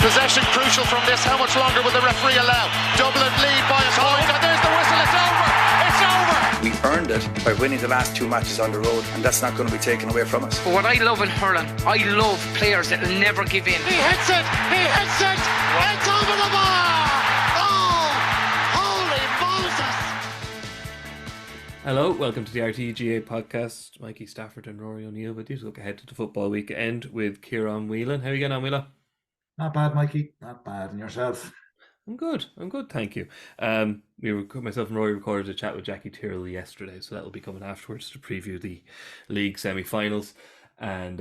Possession crucial from this. How much longer will the referee allow? Dublin lead by a point, and there's the whistle. It's over. It's over. We earned it by winning the last 2 matches on the road, and that's not going to be taken away from us. But what I love in hurling, I love players that will never give in. He hits it. It's over the bar. Oh, holy Moses. Hello, welcome to the RTÉ GAA Podcast. Mikey, Stafford and Rory O'Neill with you to look ahead to the football weekend with Ciaran Whelan. How are you getting on, Whelo? Not bad, Mikey. Not bad. And yourself? I'm good, thank you. Myself and Rory recorded a chat with Jackie Tyrrell yesterday, so that will be coming afterwards to preview the league semi-finals and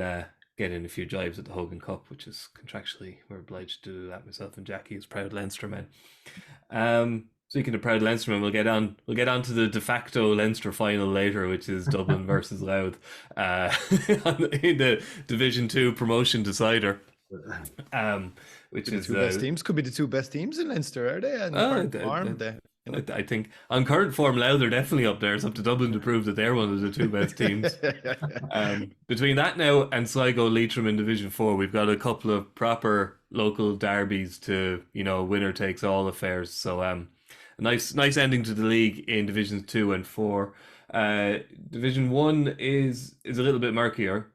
get in a few jibes at the Hogan Cup, which is contractually, we're obliged to do that, myself and Jackie as proud Leinster men. Speaking of proud Leinster men, we'll get on to the de facto Leinster final later, which is Dublin versus Louth in the Division 2 promotion decider. Which is the two best teams. Could be the two best teams in Leinster, are they? I think on current form, Louth are definitely up there. It's up to Dublin to prove that they're one of the two best teams. Between that now and Sligo, Leitrim in Division 4, we've got a couple of proper local derbies to, winner takes all affairs. So a nice ending to the league in Divisions 2 and 4. Division 1 is a little bit murkier.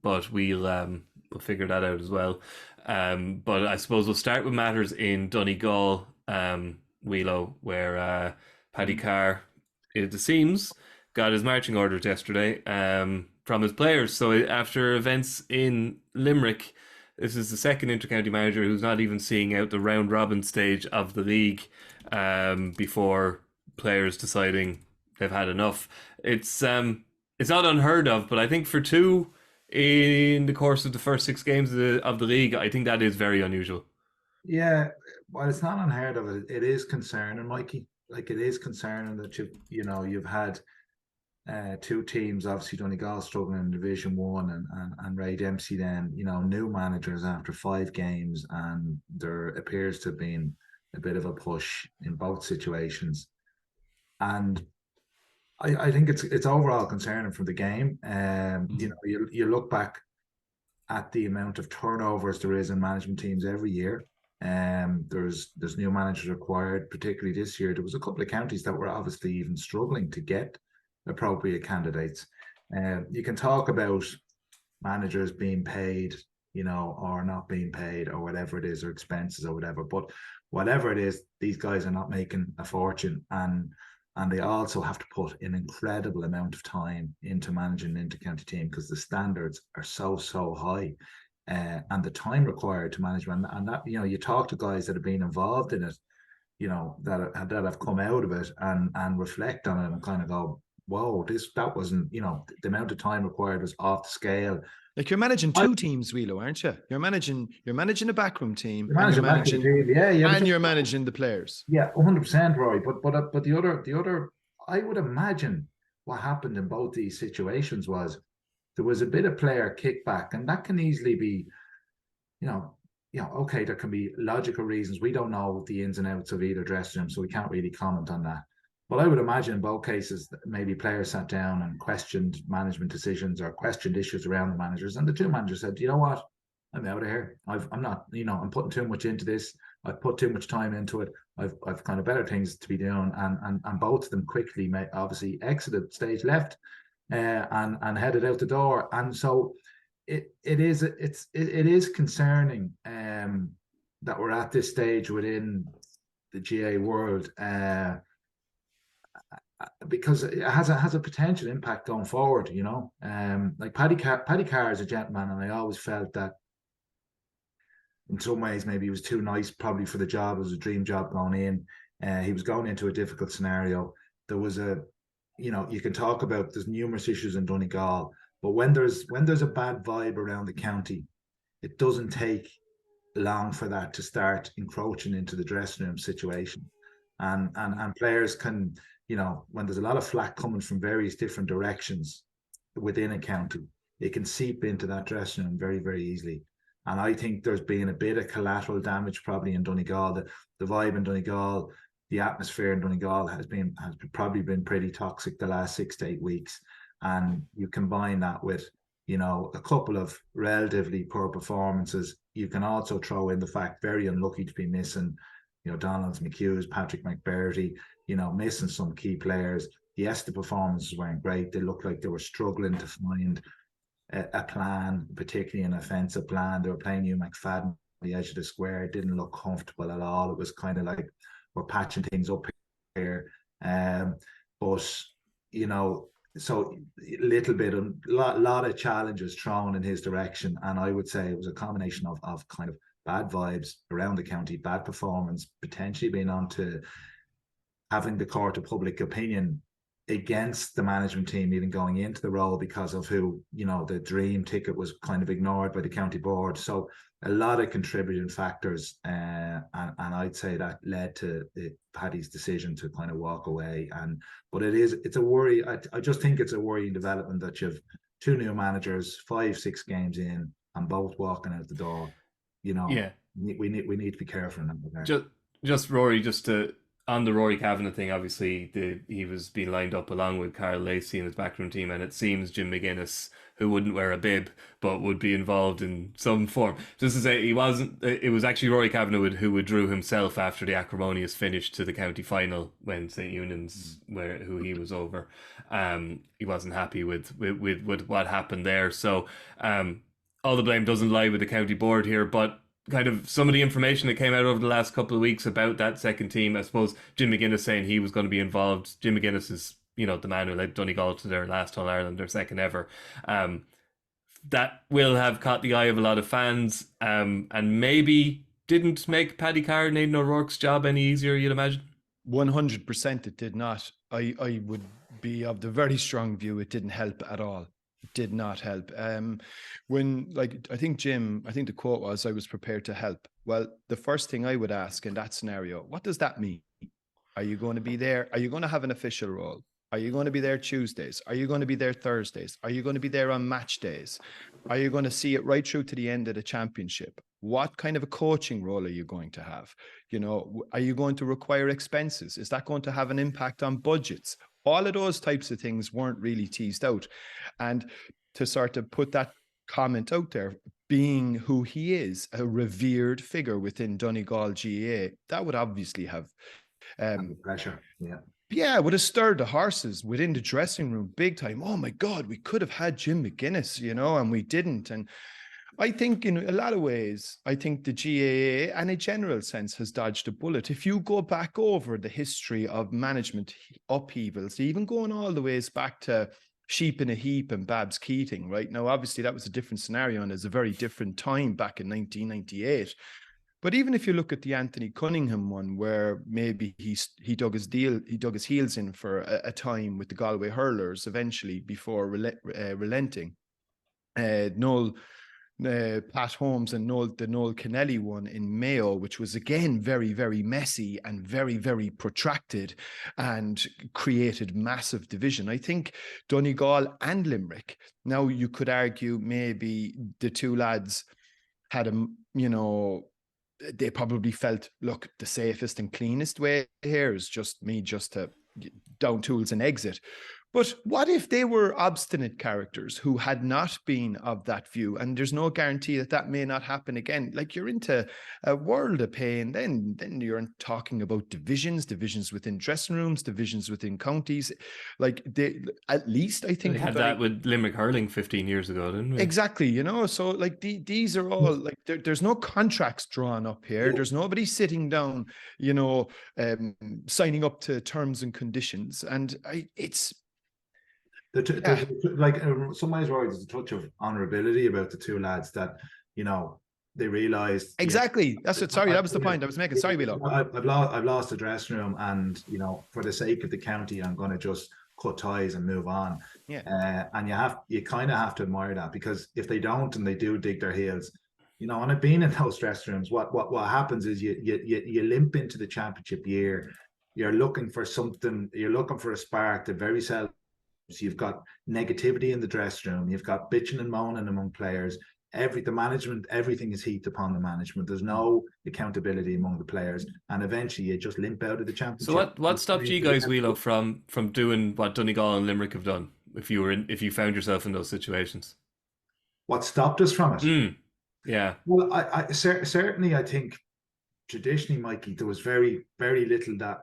But we'll figure that out as well. But I suppose we'll start with matters in Donegal, Whelo, where Paddy Carr, it seems, got his marching orders yesterday from his players. So after events in Limerick, this is the second intercounty manager who's not even seeing out the round-robin stage of the league before players deciding they've had enough. It's not unheard of, but I think for two in the course of the first 6 games of the league, I think that is very unusual. Yeah, well, it's not unheard of. It is concerning, Mikey. Like, it is concerning that you've had 2 teams, obviously Donegal struggling in Division 1 and Ray Dempsey then, new managers after 5 games, and there appears to have been a bit of a push in both situations. And I think it's overall concerning for the game. You look back at the amount of turnovers there is in management teams every year. There's new managers required, particularly this year. There was a couple of counties that were obviously even struggling to get appropriate candidates. You can talk about managers being paid, or not being paid, or whatever it is, or expenses or whatever. But whatever it is, these guys are not making a fortune, and they also have to put an incredible amount of time into managing an intercounty team because the standards are so high, and the time required to manage and that you talk to guys that have been involved in it, that have come out of it and reflect on it and kind of go, whoa, that wasn't, the amount of time required was off the scale. Like, you're managing 2 teams, Whelo, aren't you? You're managing a backroom team, you're managing the players. Yeah, 100%, Rory. But the other, I would imagine what happened in both these situations was there was a bit of player kickback, and that can easily be, okay, there can be logical reasons. We don't know the ins and outs of either dressing room, so we can't really comment on that. But I would imagine in both cases, maybe players sat down and questioned management decisions or questioned issues around the managers. And the 2 managers said, you know what? I'm out of here. I'm not, I'm putting too much into this. I've put too much time into it. I've kind of better things to be doing. And both of them quickly obviously exited stage left and headed out the door. And so it is concerning that we're at this stage within the GA world. Because it has a potential impact going forward, like Paddy Carr is a gentleman, and I always felt that in some ways maybe he was too nice probably for the job. It was a dream job going in. He was going into a difficult scenario. There was you can talk about, there's numerous issues in Donegal, but when there's a bad vibe around the county, it doesn't take long for that to start encroaching into the dressing room situation, and players can, when there's a lot of flack coming from various different directions within a county, it can seep into that dressing room very, very easily. And I think there's been a bit of collateral damage probably in Donegal. The vibe in Donegal, the atmosphere in Donegal has probably been pretty toxic the last 6 to 8 weeks. And you combine that with you know, a couple of relatively poor performances. You can also throw in the fact very unlucky to be missing, you know, Donalds, McHughes, Patrick McBurty, you know, missing some key players. Yes, the performances weren't great. They looked like they were struggling to find a plan, particularly an offensive plan. They were playing Hugh McFadden on the edge of the square. It didn't look comfortable at all. It was kind of like we're patching things up here. But, you know, so a little bit, a lot of challenges thrown in his direction. And I would say it was a combination of kind of bad vibes around the county, bad performance, potentially being on to having the court of public opinion against the management team even going into the role because of who, you know, the dream ticket was kind of ignored by the county board. So a lot of contributing factors, and I'd say that led to Paddy's decision to kind of walk away. But it's a worry. I just think it's a worrying development that you've two new managers, 5-6 games in, and both walking out the door. You know, yeah, we need to be careful in that regard. Just Rory, on the Rory Kavanagh thing, obviously he was being lined up along with Carl Lacey in his backroom team, and it seems Jim McGuinness, who wouldn't wear a bib but would be involved in some form. Just to say, it was actually Rory Kavanagh who withdrew himself after the acrimonious finish to the county final when St. Eunan's, who he was over. He wasn't happy with what happened there. So all the blame doesn't lie with the county board here, but kind of some of the information that came out over the last couple of weeks about that second team, I suppose Jim McGuinness saying he was going to be involved. Jim McGuinness is, you know, the man who led Donegal to their last All-Ireland, their second ever. That will have caught the eye of a lot of fans, and maybe didn't make Paddy Carr and Aidan O'Rourke's job any easier, you'd imagine. 100% it did not. I would be of the very strong view it didn't help at all. Did not help. When, like, I think the quote was, I was prepared to help. Well, the first thing I would ask in that scenario, what does that mean? Are you going to be there? Are you going to have an official role? Are you going to be there Tuesdays? Are you going to be there Thursdays? Are you going to be there on match days? Are you going to see it right through to the end of the championship? What kind of a coaching role are you going to have? You know, are you going to require expenses? Is that going to have an impact on budgets? All of those types of things weren't really teased out. And to sort of put that comment out there, being who he is, a revered figure within Donegal GAA, that would obviously have pressure. Yeah. Yeah, would have stirred the horses within the dressing room big time. Oh my God, we could have had Jim McGuinness, you know, and we didn't. And I think in a lot of ways, I think the GAA, in a general sense, has dodged a bullet. If you go back over the history of management upheavals, even going all the ways back to Sheep in a Heap and Babs Keating, right? Now, obviously, that was a different scenario and it's a very different time back in 1998. But even if you look at the Anthony Cunningham one, where maybe he dug his heels in for a time with the Galway Hurlers eventually before relenting. Pat Holmes and the Noel Kennelly one in Mayo, which was again very, very messy and very, very protracted and created massive division. I think Donegal and Limerick, now you could argue maybe the two lads had they probably felt, look, the safest and cleanest way here is just to down tools and exit. But what if they were obstinate characters who had not been of that view? And there's no guarantee that may not happen again. Like, you're into a world of pain. Then you're talking about divisions within dressing rooms, divisions within counties. Like, at least I think they had that with Limerick hurling 15 years ago, didn't we? Exactly. You know, so like these are all like there's no contracts drawn up here. There's nobody sitting down, you know, signing up to terms and conditions. And it's. Like, some ways, Rory, there's a touch of honourability about the two lads that, you know, they realised. Exactly. That's it. Sorry, that was the point I was making. Sorry, Whelo. I've lost the dressing room, and, you know, for the sake of the county, I'm going to just cut ties and move on. Yeah. And you kind of have to admire that, because if they don't and they do dig their heels, you know, and I've been in those dressing rooms, what happens is you limp into the championship year. You're looking for something. You're looking for a spark that very seldom. So you've got negativity in the dressing room. You've got bitching and moaning among players. The management, everything is heaped upon the management. There's no accountability among the players, and eventually you just limp out of the championship. So what stopped you guys, Whelo, from doing what Donegal and Limerick have done? If you found yourself in those situations, what stopped us from it. Yeah. Well, I certainly, I think traditionally, Mikey, there was very, very little that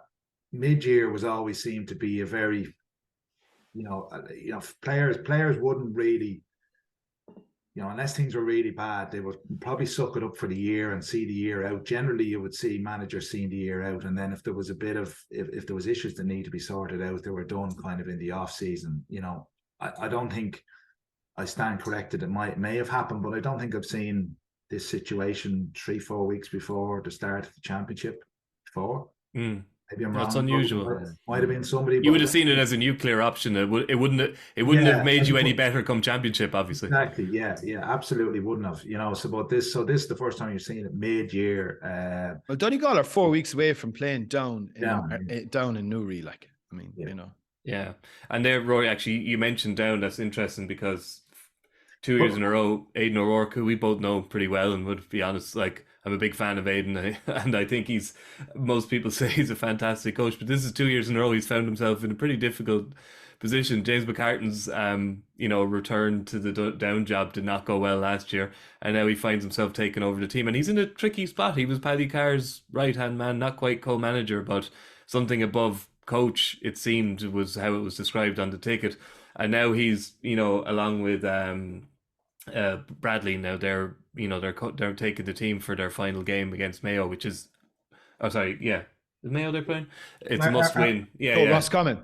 mid-year was always seemed to be a very, players wouldn't really, unless things were really bad, they would probably suck it up for the year and see the year out. Generally, you would see managers seeing the year out, and then if there was a bit of if there was issues that need to be sorted out, they were done kind of in the off season. I don't think I stand corrected. It may have happened, but I don't think I've seen this situation 3-4 weeks before the start of the championship before. Maybe I'm wrong. That's unusual. Might have been somebody. You would have seen it as a nuclear option. It wouldn't have made you any better come championship, obviously. Exactly. Yeah. Absolutely wouldn't have. So this is the first time you're seeing it mid-year. Well, Donegal are 4 weeks away from playing down in Newry. Yeah, and there, Rory. Actually, you mentioned down. That's interesting because 2 years in a row, Aidan O'Rourke, who we both know pretty well, and would be honest, I'm a big fan of Aidan, and I think most people say he's a fantastic coach, but this is 2 years in a row he's found himself in a pretty difficult position. James McCartan's, return to the down job did not go well last year, and now he finds himself taking over the team, and he's in a tricky spot. He was Paddy Carr's right-hand man, not quite co-manager, but something above coach, it seemed, was how it was described on the ticket, and now he's, along with Bradley, now they're taking the team for their final game against Mayo, which is is Mayo they're playing? It's a must win. Roscommon,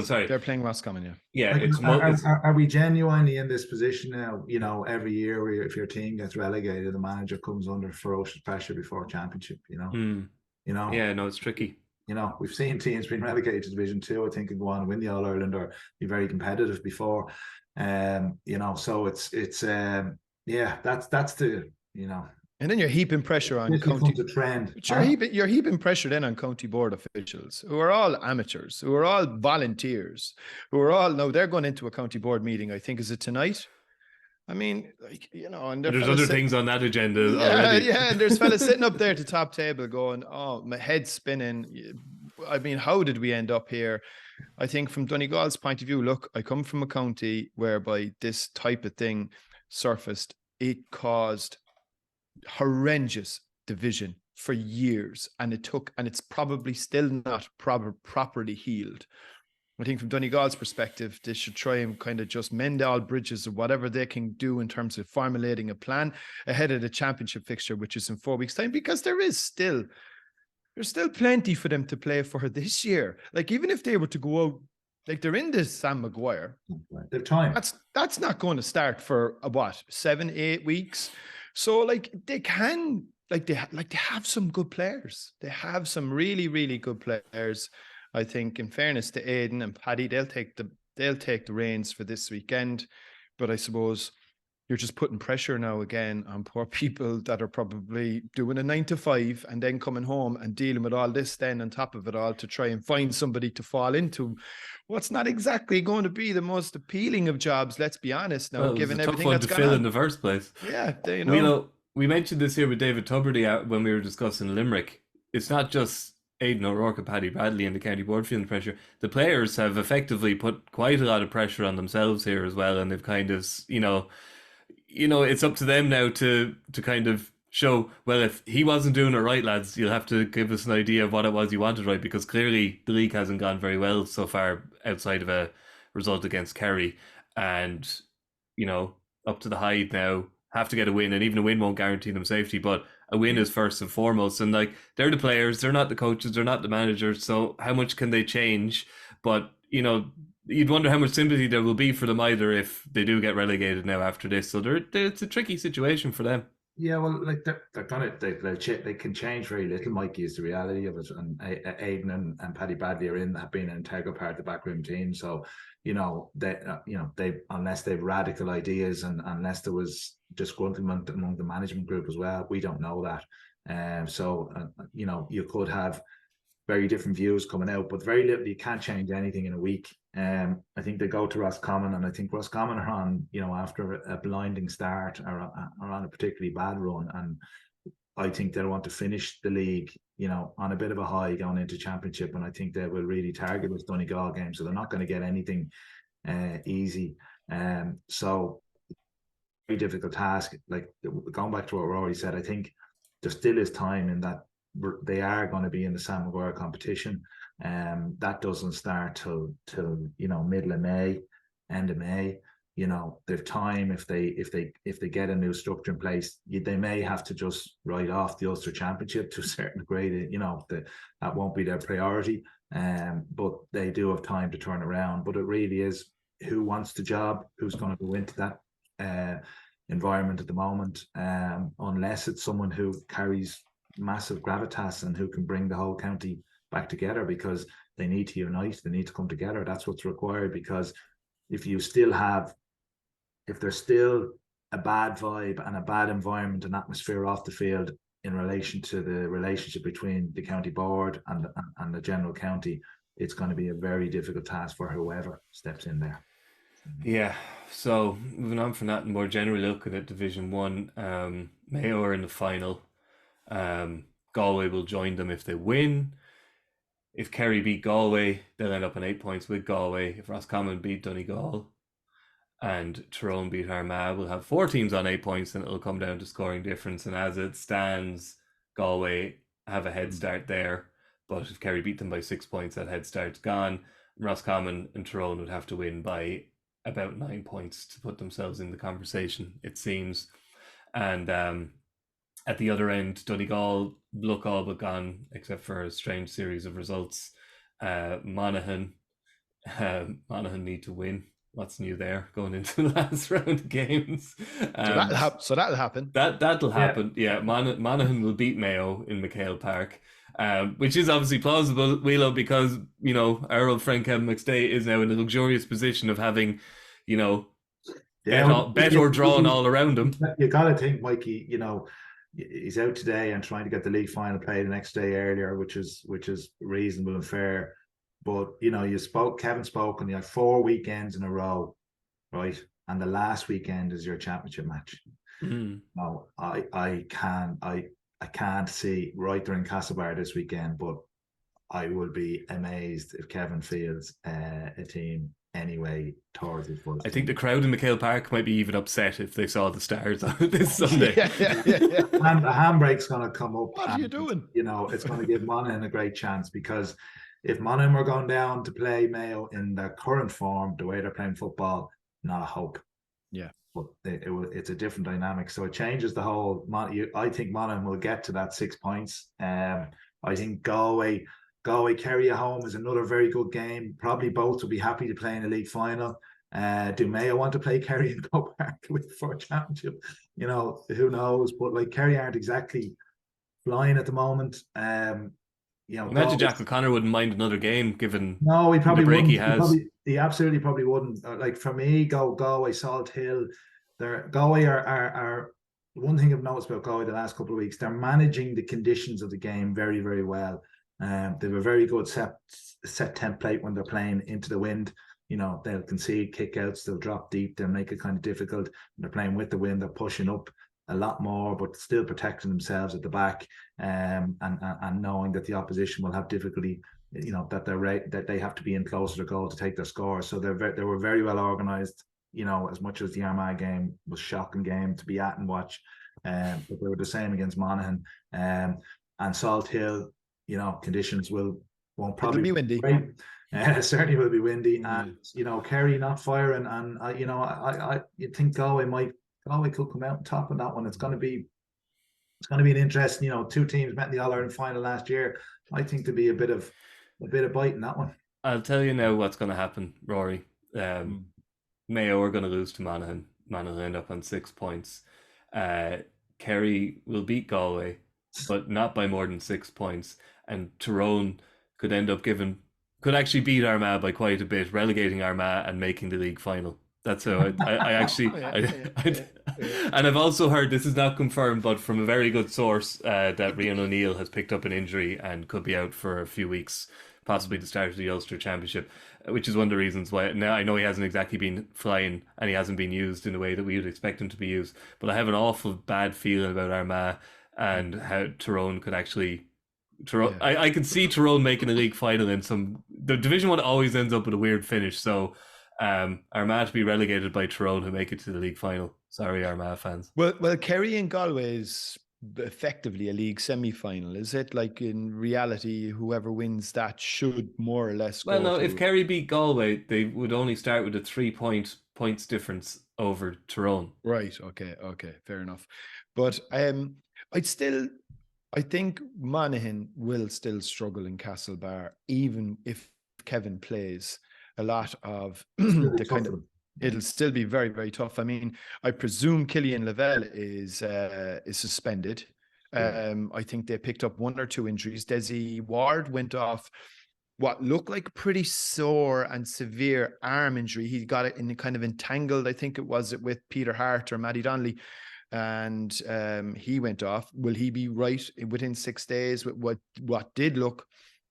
sorry. They're playing Roscommon, Are we genuinely in this position now, every year where if your team gets relegated, the manager comes under ferocious pressure before championship, Yeah, no, it's tricky. We've seen teams being relegated to Division 2, I think, and go on and win the All-Ireland or be very competitive before. So it's that's the. And then you're heaping pressure on county. The trend. You're heaping pressure then on county board officials who are all amateurs, who are all volunteers, who are all they're going into a county board meeting. I think, is it tonight? I mean, and there's other things on that agenda already. Yeah, and there's fellas sitting up there at the top table going, "Oh, my head's spinning." I mean, how did we end up here? I think from Donegal's point of view, look, I come from a county whereby this type of thing surfaced. It caused horrendous division for years, and it's probably still not properly healed. I think from Donegal's perspective, they should try and kind of just mend all bridges or whatever they can do in terms of formulating a plan ahead of the championship fixture, which is in 4 weeks' time, because there's still plenty for them to play for this year. Even if they were to go out, they're in this Sam Maguire. Their time. That's not going to start for 7-8 weeks. So they can they have some good players. They have some really, really good players. I think, in fairness to Aidan and Paddy, they'll take the reins for this weekend. But I suppose you're just putting pressure now again on poor people that are probably doing a 9 to 5 and then coming home and dealing with all this then on top of it all to try and find somebody to fall into what's not exactly going to be the most appealing of jobs. Let's be honest now, given everything that's gone on. Tough one to fill in the first place. Yeah, we mentioned this here with David Tuberty when we were discussing Limerick. It's not just Aidan O'Rourke and Paddy Bradley and the county board feeling pressure. The players have effectively put quite a lot of pressure on themselves here as well, and they've kind of, it's up to them now to kind of show, well, if he wasn't doing it right, lads, you'll have to give us an idea of what it was you wanted right, because clearly the league hasn't gone very well so far outside of a result against Kerry, and up to the Hyde now, have to get a win, and even a win won't guarantee them safety, but a win is first and foremost. And they're the players, they're not the coaches, they're not the managers, so how much can they change? But you'd wonder how much sympathy there will be for them either if they do get relegated now after this. So it's a tricky situation for them. Yeah, well, they can change very little, Mikey, is the reality of it. And Aidan and Paddy Bradley have been an integral part of the backroom team. So they unless they've radical ideas and unless there was disgruntlement among the management group as well, we don't know that. You could have very different views coming out, but very little. You can't change anything in a week. I think they go to Roscommon, and I think Roscommon are on, after a blinding start, are on a particularly bad run, and I think they'll want to finish the league, on a bit of a high going into championship, and I think they will really target this Donegal game, so they're not going to get anything easy. So very difficult task. Like going back to what Rory said, I think there still is time in that they are going to be in the Sam Maguire competition. That doesn't start till middle of May, end of May. They've time if they get a new structure in place. They may have to just write off the Ulster Championship to a certain degree. That won't be their priority. But they do have time to turn around. But it really is who wants the job, who's going to go into that environment at the moment. Unless it's someone who carries massive gravitas and who can bring the whole county back together, because they need to unite, they need to come together. That's what's required, because if there's still a bad vibe and a bad environment and atmosphere off the field in relation to the relationship between the county board and the general county, it's going to be a very difficult task for whoever steps in there. Yeah, so moving on from that and more generally looking at Division 1, Mayo are in the final. Galway will join them if they win. If Kerry beat Galway, they'll end up on 8 points with Galway. If Roscommon beat Donegal and Tyrrell beat Armagh, we'll have 4 teams on 8 points, and it'll come down to scoring difference. And as it stands, Galway have a head start there. But if Kerry beat them by 6 points, that head start's gone. Roscommon and Tyrrell would have to win by about 9 points to put themselves in the conversation, it seems. And at the other end, Donegal look all but gone, except for a strange series of results. Monaghan need to win. What's new there going into the last round of games? So that'll happen. That'll happen. Yeah, Monaghan will beat Mayo in McHale Park, which is obviously plausible, Whelo, because our old friend Kevin McStay is now in a luxurious position of having, bet or drawn all around him. You got to think, Mikey. He's out today and trying to get the league final played the next day earlier, which is reasonable and fair. But Kevin spoke, and you had 4 weekends in a row, right? And the last weekend is your championship match. No, I can't see right there in Castlebar this weekend, but I would be amazed if Kevin fields a team anyway towards his first. I think the crowd in McHale Park might be even upset if they saw the Stars on this Sunday. And the handbrake's going to come up. What are you doing? It's going to give Monaghan a great chance, because if Monaghan were going down to play Mayo in their current form, the way they're playing football, not a hope. Yeah. But it's a different dynamic. So it changes the whole. I think Monaghan will get to that 6 points. I think Galway Kerry at home is another very good game. Probably both will be happy to play in a league final. Do Mayo want to play Kerry in Croke Park for a championship? Who knows? But Kerry aren't exactly flying at the moment. Imagine Jack O'Connor wouldn't mind another game, given he probably the break wouldn't. he has. He absolutely probably wouldn't. For me, Galway, Salt Hill. Galway are one thing I've noticed about Galway the last couple of weeks. They're managing the conditions of the game very, very well. They have a very good set template when they're playing into the wind. They'll concede kickouts, they'll drop deep, they'll make it kind of difficult. When they're playing with the wind, they're pushing up a lot more, but still protecting themselves at the back, and knowing that the opposition will have difficulty. That they have to be in closer to goal to take their score. So they were very well organised. As much as the Armagh game was a shocking game to be at and watch, but they were the same against Monaghan, and Salt Hill. Conditions won't probably be windy. Certainly will be windy, and Kerry not firing, and I think Galway could come out on top of that one. It's going to be an interesting. 2 teams met in the All-Ireland final last year. I think there'll be a bit of bite in that one. I'll tell you now what's going to happen, Rory. Mayo are going to lose to Monaghan. Monaghan will end up on 6 points. Kerry will beat Galway, but not by more than 6 points. And Tyrone could actually beat Armagh by quite a bit, relegating Armagh and making the league final. That's how I actually. And I've also heard, this is not confirmed, but from a very good source, that Rian O'Neill has picked up an injury and could be out for a few weeks, possibly the start of the Ulster Championship, which is one of the reasons why. Now, I know he hasn't exactly been flying and he hasn't been used in the way that we would expect him to be used, but I have an awful bad feeling about Armagh and how Tyrone could actually. I could see Tyrone making a league final in the Division 1 always ends up with a weird finish, so Armagh to be relegated by Tyrone who make it to the league final Sorry, Armagh fans. Well, Kerry and Galway is effectively a league semi-final, is it? Like in reality, whoever wins that should more or less Well, go no, to... if Kerry beat Galway, they would only start with a 3 points difference over Tyrrell. Right. Okay. Fair enough. But I think Monaghan will still struggle in Castlebar, even if Kevin plays. A lot of the kind of... It'll still be very, very tough. I mean, I presume Killian Lavelle is suspended. I think they picked up 1 or 2 injuries. Desi Ward went off what looked like pretty sore and severe arm injury. He got it in kind of entangled, I think it was, with Peter Hart or Matty Donnelly. And he went off. Will he be right within 6 days with what did look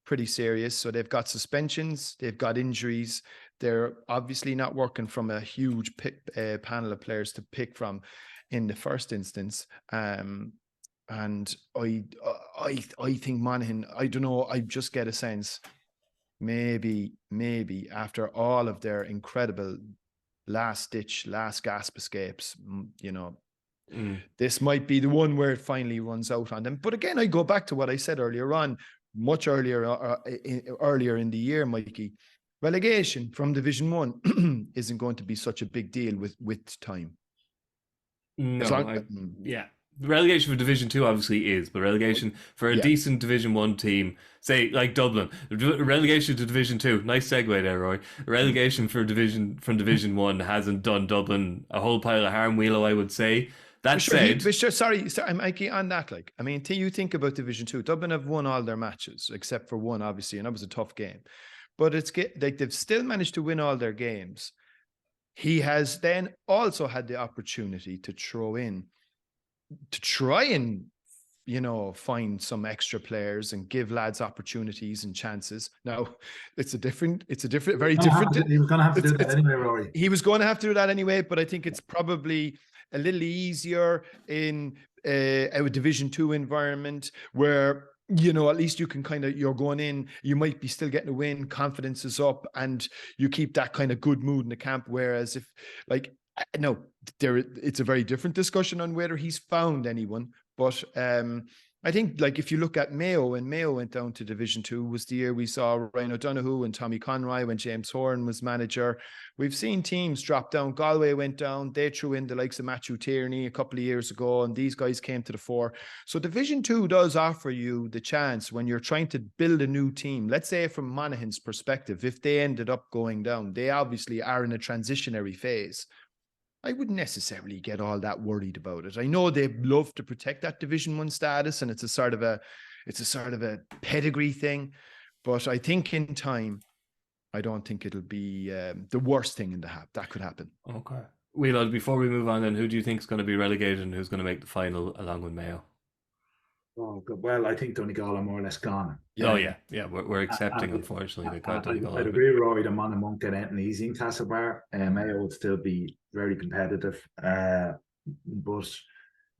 pretty serious? So they've got suspensions, they've got injuries. They're obviously not working from a huge panel of players to pick from in the first instance. And I think Monaghan, I don't know, I just get a sense maybe after all of their incredible last gasp escapes, this might be the one where it finally runs out on them. But again, I go back to what I said earlier on, much earlier in the year, Mikey. Relegation from Division 1 isn't going to be such a big deal with time. No, yeah. The relegation for Division 2 obviously is, but relegation for a decent Division 1 team, say like Dublin, relegation to Division 2, nice segue there, Rory. Relegation from Division 1 hasn't done Dublin a whole pile of harm, Whelo, I would say. That said... Sorry, Mikey, on that, like, I mean, you think about Division 2, Dublin have won all their matches, except for one, obviously, and that was a tough game. But they've still managed to win all their games. He has then also had the opportunity to try and find some extra players and give lads opportunities and chances. Now, it's a very different. He was going to have to do that anyway, Rory. He was going to have to do that anyway, but I think it's probably a little easier in a Division 2 environment where, at least you can you're going in, you might be still getting a win, confidence is up, and you keep that kind of good mood in the camp. Whereas if, it's a very different discussion on whether he's found anyone. But I think, if you look at Mayo, when Mayo went down to Division 2 was the year we saw Ryan O'Donoghue and Tommy Conroy when James Horan was manager. We've seen teams drop down. Galway went down. They threw in the likes of Matthew Tierney a couple of years ago, and these guys came to the fore. So Division 2 does offer you the chance when you're trying to build a new team. Let's say from Monaghan's perspective, if they ended up going down, they obviously are in a transitionary phase. I wouldn't necessarily get all that worried about it. I know they love to protect that Division 1 status, and it's a sort of a pedigree thing. But I think in time, I don't think it'll be the worst thing that could happen. Okay. Whelo, before we move on, then, who do you think is going to be relegated and who's going to make the final along with Mayo? Oh, good. Well, I think Donegal are more or less gone. Yeah. We're accepting, unfortunately. I'd agree with Rory that Monaghan won't get anything easy in Castlebar. Mayo would still be very competitive. But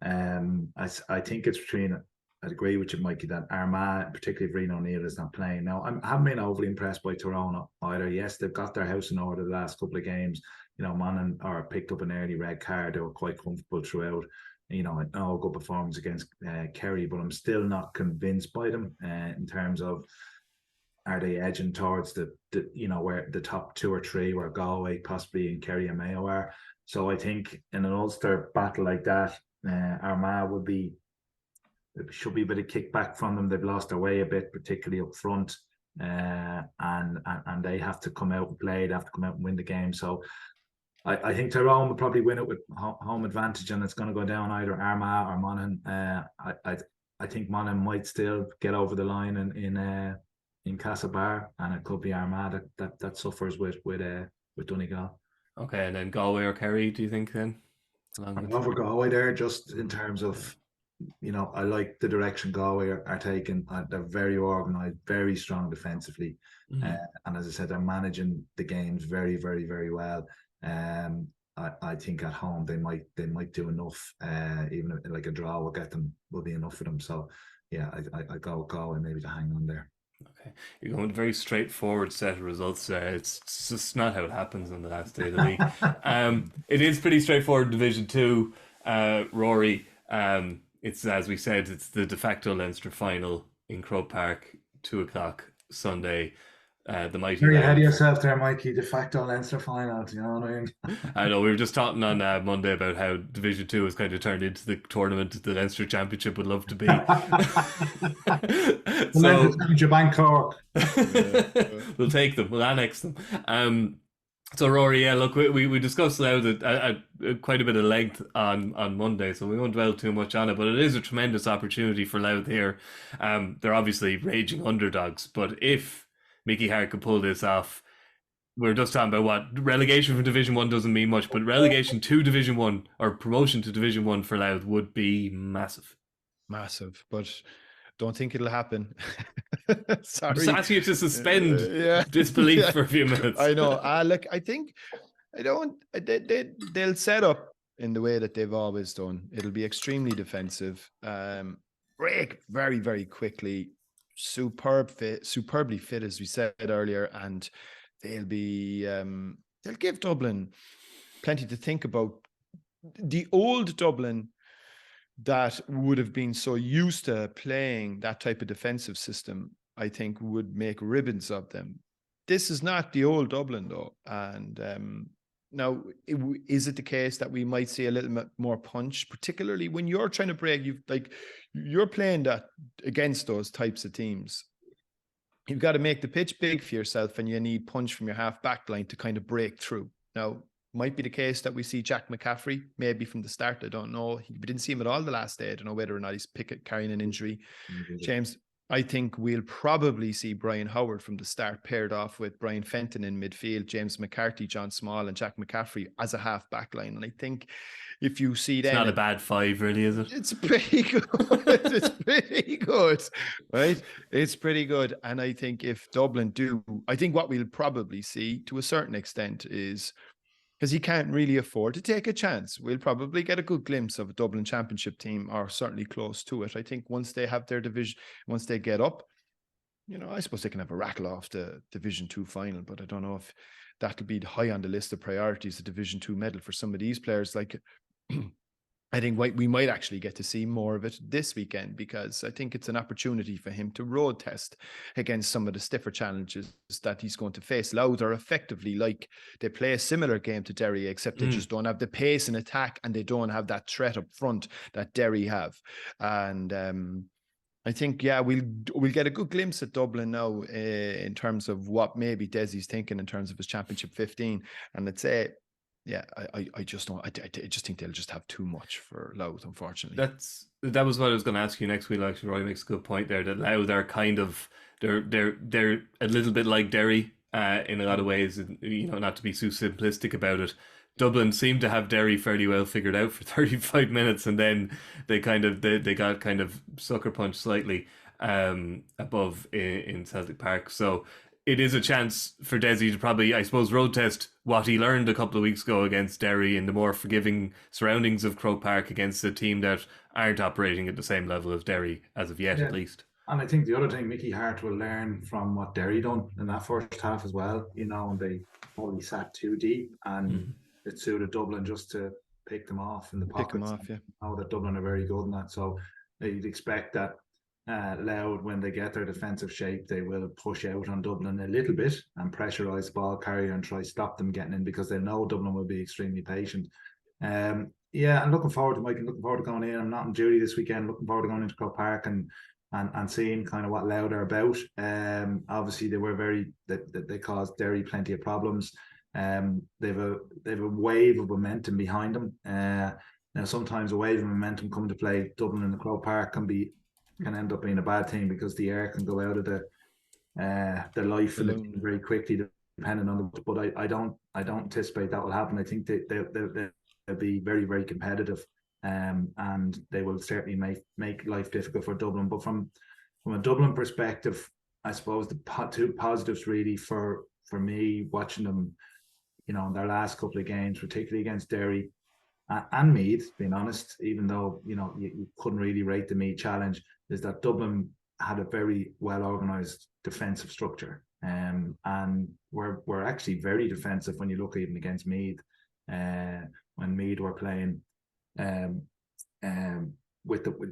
I think it's between... I'd agree with you, Mikey, that Armagh, particularly if Reno O'Neill is not playing. Now, I haven't been overly impressed by Tyrone either. Yes, they've got their house in order the last couple of games. Monaghan picked up an early red card. They were quite comfortable throughout. No good performance against Kerry, but I'm still not convinced by them in terms of, are they edging towards the where the top 2 or 3 where Galway possibly and Kerry and Mayo are. So I think in an Ulster battle like that, Armagh should be a bit of kickback from them. They've lost their way a bit, particularly up front, and they have to come out and play. They have to come out and win the game. So I think Tyrone will probably win it with home advantage, and it's going to go down either Armagh or Monaghan. I think Monaghan might still get over the line in Castlebar, and it could be Armagh that suffers with Donegal. Okay, and then Galway or Kerry, do you think then? I'm over Galway there, just in terms of, I like the direction Galway are taking. They're very organised, very strong defensively, and as I said, they're managing the games very, very, very well. I think at home they might do enough. Even like a draw will be enough for them. So yeah, I go Galway maybe to hang on there. You're going very straightforward set of results there. It's just not how it happens on the last day of the week. It is pretty straightforward Division 2, Rory. It's, as we said, it's the de facto Leinster final in Croke Park, 2:00 Sunday. The mighty You're ahead of Louth. yourself there, Mikey. De facto Leinster final. You know what I mean? I know, we were just talking on Monday about how Division 2 has kind of turned into the tournament that the Leinster Championship would love to be. The Leinster Championship and Cork. We'll take them. We'll annex them. So Rory, yeah, look, we discussed Louth at quite a bit of length on Monday, so we won't dwell too much on it, but it is a tremendous opportunity for Louth here. They're obviously raging underdogs, but if Mickey Harte could pull this off, we're just talking about what relegation from Division 1 doesn't mean much, but relegation to Division 1 or promotion to Division 1 for Louth would be massive. Massive, but don't think it'll happen. Sorry. I'm just asking you to suspend disbelief for a few minutes. I know. Look, I think they'll set up in the way that they've always done. It'll be extremely defensive. Break very, very quickly. Superbly fit, as we said earlier, and they'll give Dublin plenty to think about. The old Dublin that would have been so used to playing that type of defensive system, I think, would make ribbons of them. This is not the old Dublin, though. And now, is it the case that we might see a little bit more punch, particularly when you're trying to break? You're playing that against those types of teams. You've got to make the pitch big for yourself, and you need punch from your half back line to kind of break through. Now, might be the case that we see Jack McCaffrey maybe from the start. I don't know. We didn't see him at all the last day. I don't know whether or not he's carrying an injury. James, I think we'll probably see Brian Howard from the start paired off with Brian Fenton in midfield, James McCarthy, John Small and Jack McCaffrey as a half back line. And I think if you see that, it's not a bad five, really, is it? It's pretty good. It's pretty good, right? It's pretty good. And I think if Dublin do, I think what we'll probably see to a certain extent is, because he can't really afford to take a chance, we'll probably get a good glimpse of a Dublin Championship team, or certainly close to it. I think once they have their division, once they get up, I suppose they can have a rattle off the Division 2 final, but I don't know if that'll be high on the list of priorities, the Division 2 medal for some of these players. Like, I think we might actually get to see more of it this weekend, because I think it's an opportunity for him to road test against some of the stiffer challenges that he's going to face. Louth are effectively like, they play a similar game to Derry, except they just don't have the pace and attack, and they don't have that threat up front that Derry have. And I think, we'll get a good glimpse at Dublin now in terms of what maybe Desi's thinking in terms of his Championship 15. And let's say, I just don't. I just think they'll just have too much for Louth, unfortunately. That was what I was going to ask you next week. Actually, Roy makes a good point there. That Louth are kind of they're a little bit like Derry in a lot of ways. Not to be too simplistic about it. Dublin seemed to have Derry fairly well figured out for 35 minutes, and then they got kind of sucker punched slightly above in Celtic Park. So it is a chance for Desi to probably, I suppose, road test what he learned a couple of weeks ago against Derry in the more forgiving surroundings of Croke Park against a team that aren't operating at the same level as Derry as of yet, at least. And I think the other thing Mickey Harte will learn from what Derry done in that first half as well, and they probably sat too deep, and it suited Dublin just to pick them off in the pockets. Pick them off, yeah. Know that Dublin are very good in that, so you'd expect that Louth, when they get their defensive shape, they will push out on Dublin a little bit and pressurise ball carrier and try stop them getting in, because they know Dublin will be extremely patient. I'm looking forward to Mike. I'm looking forward to going in. I'm not on duty this weekend. Looking forward to going into Croke Park and seeing kind of what Louth are about. Obviously they were they caused Derry plenty of problems. They've a wave of momentum behind them. Now sometimes a wave of momentum coming to play Dublin in the Croke Park can end up being a bad thing, because the air can go out of the life of the team very quickly, depending on the. But I don't anticipate that will happen. I think they'll be very, very competitive, and they will certainly make life difficult for Dublin. But from a Dublin perspective, I suppose the two positives really for me watching them, in their last couple of games, particularly against Derry and Meath, being honest, even though you couldn't really rate the Meath challenge, is that Dublin had a very well organised defensive structure, and we're actually very defensive when you look even against Meath, when Meath were playing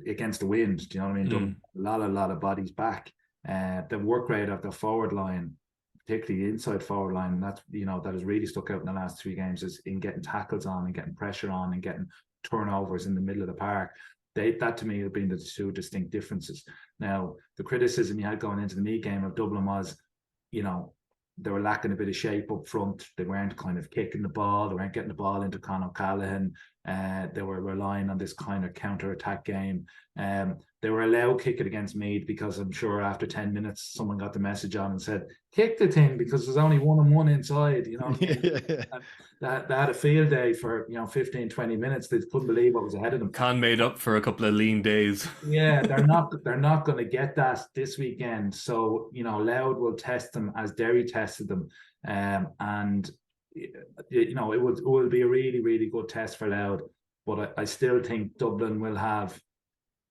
against the wind. Do you know what I mean? A lot of bodies back. The work rate of the forward line, particularly the inside forward line, that has really stuck out in the last 3 games, is in getting tackles on and getting pressure on and getting turnovers in the middle of the park. That to me have been the 2 distinct differences. Now, the criticism you had going into the Meath game of Dublin was, they were lacking a bit of shape up front. They weren't kind of kicking the ball. They weren't getting the ball into Conor O'Callaghan. They were relying on this kind of counter-attack game. They were allowed to kick it against Meath because I'm sure after 10 minutes someone got the message on and said, kick the thing because there's only 1-on-1 inside. They had a field day for 15, 20 minutes. They couldn't believe what was ahead of them. Con made up for a couple of lean days. Yeah, they're not going to get that this weekend. So Louth will test them as Derry tested them, and it will be a really, really good test for Louth. But I still think Dublin will have,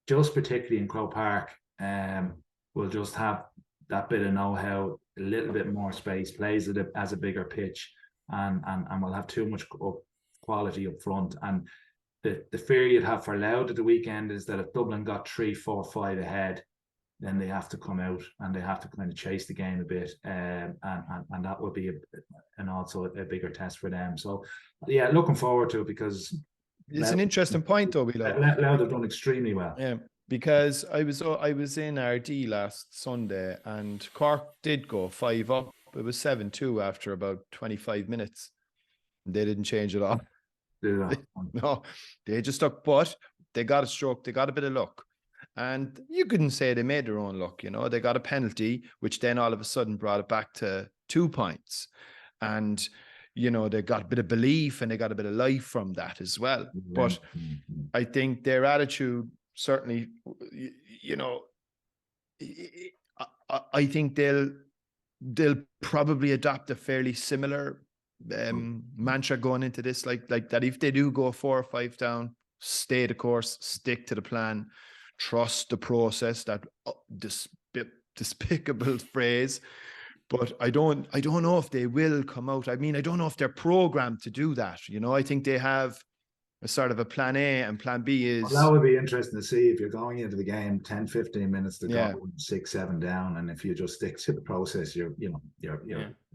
just particularly in Croke Park, will just have that bit of know-how, a little bit more space, plays it as a bigger pitch, and will have too much quality up front. And the fear you'd have for Louth at the weekend is that if Dublin got 3, 4, 5 ahead, then they have to come out and they have to kind of chase the game a bit, and that would be also a bigger test for them. So yeah, looking forward to it, because it's an interesting point though. Louth have done extremely well. Yeah, because I was in RD last Sunday and Cork did go 5 up. It was 7-2 after about 25 minutes. They didn't change it all. No, they just stuck, but they got a stroke. They got a bit of luck. And you couldn't say they made their own luck. They got a penalty, which then all of a sudden brought it back to 2 points. And, they got a bit of belief and they got a bit of life from that as well. But I think their attitude certainly, I think they'll probably adopt a fairly similar mantra going into this, like that. If they do go 4 or 5 down, stay the course, stick to the plan, trust the process. That despicable phrase, but I don't know if they will come out. I mean, I don't know if they're programmed to do that. I think they have a sort of a plan A, and plan B is... Well, that would be interesting to see if you're going into the game 10, 15 minutes to go 6, 7 down, and if you just stick to the process, you're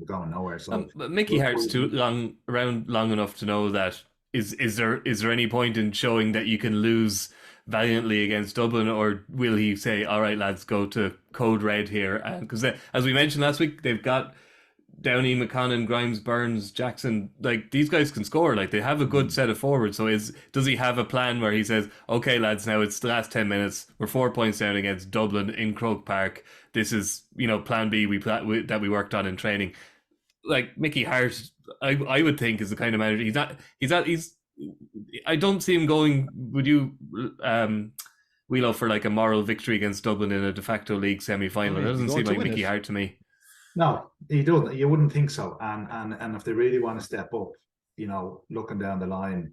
going nowhere. So but Mickey Hart's around long enough to know that is there any point in showing that you can lose valiantly against Dublin, or will he say, all right lads, go to code red here? Because as we mentioned last week, they've got Downey, McConnon, Grimes, Burns, Jackson, like these guys can score. Like they have a good set of forwards. So does he have a plan where he says, okay lads, now it's the last 10 minutes, we're 4 points down against Dublin in Croke Park, this is plan B that we worked on in training? Like Mickey Hart, I would think, is the kind of manager. I don't see him going, would you Whelo, for like a moral victory against Dublin in a de facto league semi-final. It doesn't seem like Mickey Hart to me. No, he doesn't. You wouldn't think so. And if they really want to step up, looking down the line,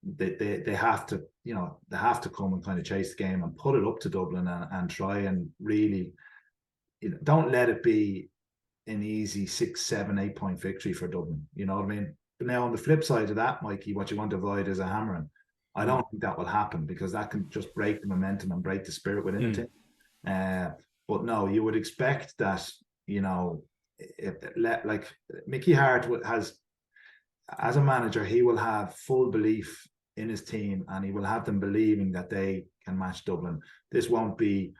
they have to, they have to come and kind of chase the game and put it up to Dublin and try and really, don't let it be an easy 6, 7, 8 point victory for Dublin. You know what I mean? But now on the flip side of that, Mikey, what you want to avoid is a hammering. I don't think that will happen, because that can just break the momentum and break the spirit within the team. But no, you would expect that. Like Mickey Hart has, as a manager, he will have full belief in his team, and he will have them believing that they can match Dublin. This won't be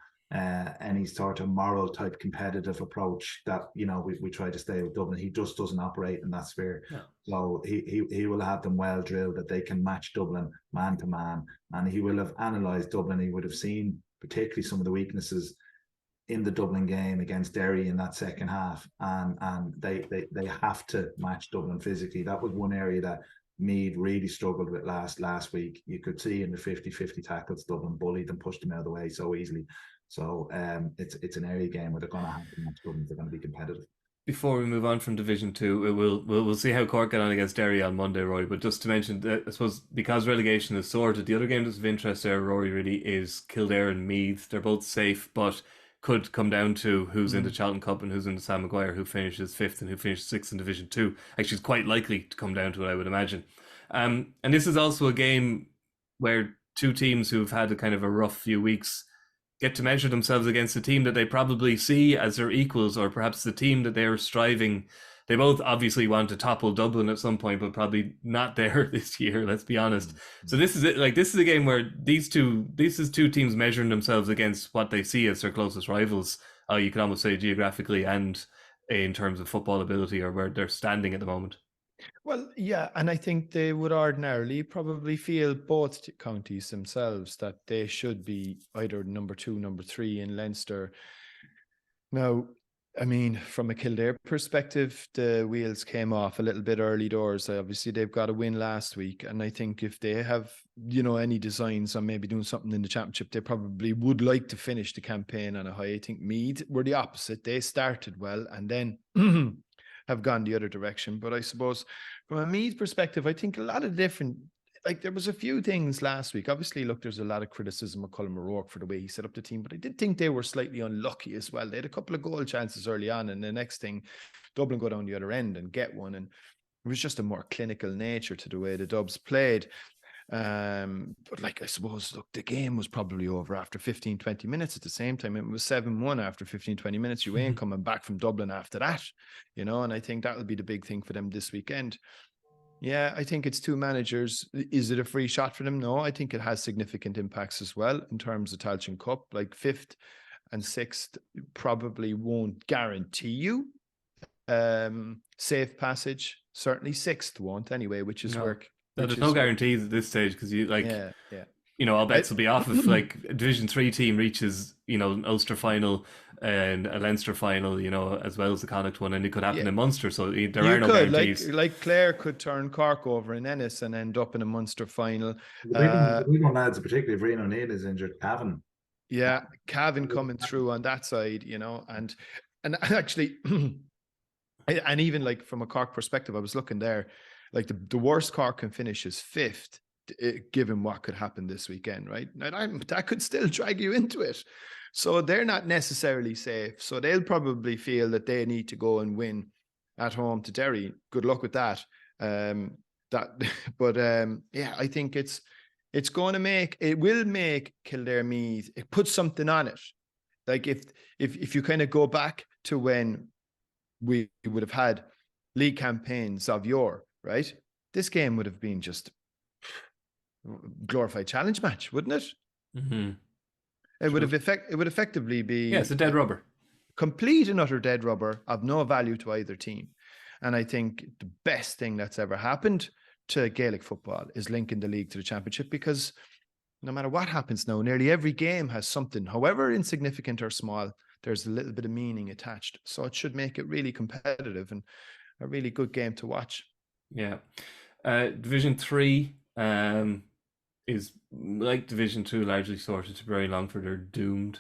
any sort of moral type competitive approach that we try to stay with Dublin. He just doesn't operate in that sphere. No. So he will have them well drilled that they can match Dublin man to man, and he will have analysed Dublin. He would have seen particularly some of the weaknesses in the Dublin game against Derry in that second half, and they have to match Dublin physically. That was one area that Meath really struggled with last week. You could see in the 50-50 tackles, Dublin bullied and pushed them out of the way so easily. So it's an area game where they're going to have to match Dublin. They're going to be competitive. Before we move on from Division 2, we'll see how Cork get on against Derry on Monday, Rory. But just to mention, I suppose, because relegation is sorted, the other game that's of interest there, Rory, really is Kildare and Meath. They're both safe, but could come down to who's in the Charlton Cup and who's in the Sam Maguire, who finishes 5th and who finishes 6th in Division 2. Actually, it's quite likely to come down to it, I would imagine. And this is also a game where two teams who've had a kind of a rough few weeks get to measure themselves against a team that they probably see as their equals, or perhaps the team that they're striving. They both obviously want to topple Dublin at some point, but probably not there this year, let's be honest. So this is it. Like, this is a game where this is two teams measuring themselves against what they see as their closest rivals. You could almost say geographically and in terms of football ability, or where they're standing at the moment. Well, yeah, and I think they would ordinarily probably feel, both counties themselves, that they should be either number 2, number 3 in Leinster. Now, I mean, from a Kildare perspective, the wheels came off a little bit early doors. Obviously, they've got a win last week, and I think if they have, any designs on maybe doing something in the championship, they probably would like to finish the campaign on a high. I think Meath were the opposite. They started well and then have gone the other direction. But I suppose from a Meath perspective, I think a lot of different, like, there was a few things last week. Obviously, look, there's a lot of criticism of Colin O'Rourke for the way he set up the team, but I did think they were slightly unlucky as well. They had a couple of goal chances early on, and the next thing, Dublin go down the other end and get one. And it was just a more clinical nature to the way the Dubs played. But like, I suppose, look, the game was probably over after 15, 20 minutes. At the same time, it was 7-1 after 15, 20 minutes. You ain't coming back from Dublin after that, and I think that'll be the big thing for them this weekend. Yeah, I think it's two managers. Is it a free shot for them? No, I think it has significant impacts as well in terms of Tailteann Cup. Like 5th and 6th probably won't guarantee you safe passage. Certainly 6th won't anyway, which is where... There's no guarantees at this stage, because all bets will be off if like a Division 3 team reaches, an Ulster final and a Leinster final, as well as the Connacht one, and it could happen in Munster. So there are no guarantees. Like Clare could turn Cork over in Ennis and end up in a Munster final. The big one, lads, particularly if Reno O'Neill is injured, Cavan. Yeah, Cavan coming through on that side, and actually, and even like from a Cork perspective, I was looking there. Like the worst Cork can finish is 5th, given what could happen this weekend, right? Now, that could still drag you into it. So they're not necessarily safe. So they'll probably feel that they need to go and win at home to Derry. Good luck with that. I think it will make Kildare Meath. It puts something on it. Like if you kind of go back to when we would have had league campaigns of yore, right? This game would have been just glorified challenge match, wouldn't it? Mm-hmm. It would effectively be it's a dead rubber, complete and utter dead rubber of no value to either team. And I think the best thing that's ever happened to Gaelic football is linking the league to the championship, because no matter what happens now, nearly every game has something, however insignificant or small, there's a little bit of meaning attached. So it should make it really competitive and a really good game to watch. Yeah. Division 3 is like Division 2, largely sorted. Tipperary, Longford are doomed.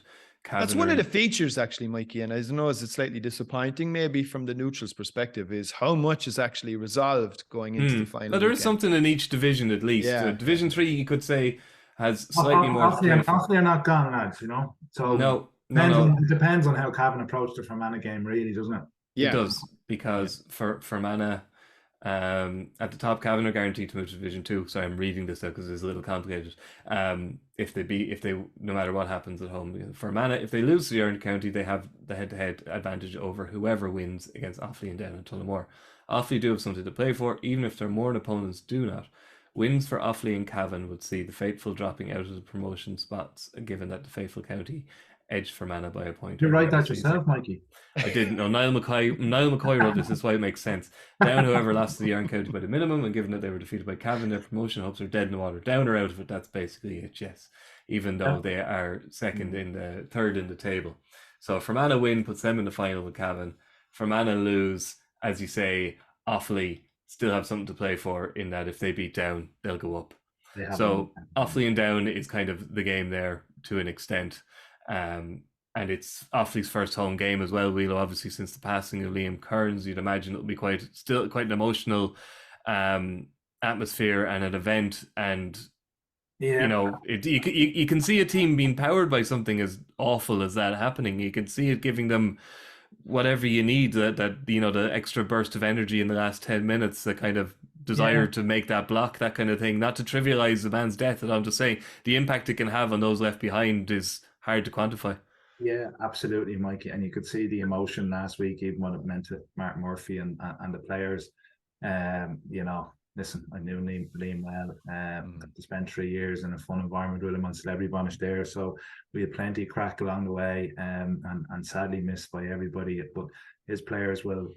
That's one of the features, actually, Mikey, and I know it's slightly disappointing, maybe from the neutrals' perspective, is how much is actually resolved going into the final. Well, there is something in each division, at least. Yeah. Division 3, you could say, has slightly more... Offaly are not gone, lads, So No. It depends on how Cavan approached the Fermanagh game, really, doesn't it? Yeah. It does, because for Fermanagh, at the top, Cavan are guaranteed to move to Division 2. Sorry, I'm reading this out because it's a little complicated. If they no matter what happens at home, Fermanagh, if they lose to Ciaran County, they have the head-to-head advantage over whoever wins against Offaly and Down and Tullamore. Offaly do have something to play for, even if their Mourne opponents do not. Wins for Offaly and Cavan would see the faithful dropping out of the promotion spots, given that the faithful county edged Fermanagh by a point. You write that yourself, Mikey? I didn't know. Niall McCoy wrote this. That's why it makes sense. Down, however, lost to the Ciaran County by the minimum, and given that they were defeated by Cavan, their promotion hopes are dead in the water. Down or out of it, that's basically it, yes. Even though they are third in the table. So Fermanagh win puts them in the final with Cavan. Fermanagh lose, as you say, Offaly still have something to play for, in that if they beat Down, they'll go up. So Offaly and Down is kind of the game there to an extent. And it's Offaly's first home game as well, Whelo, obviously, since the passing of Liam Kearns. You'd imagine it'll be quite an emotional atmosphere and an event. And You know, you can see a team being powered by something as awful as that happening. You can see it giving them whatever you need, that you know, the extra burst of energy in the last 10 minutes, the kind of desire to make that block, that kind of thing. Not to trivialize the man's death, but I'm just saying the impact it can have on those left behind is hard to quantify. Yeah, absolutely, Mikey. And you could see the emotion last week, even what it meant to Mark Murphy and the players. You know, listen, I knew Liam well. Spent 3 years in a fun environment with him on Celebrity Bonish there. So we had plenty of crack along the way, and sadly missed by everybody. But his players will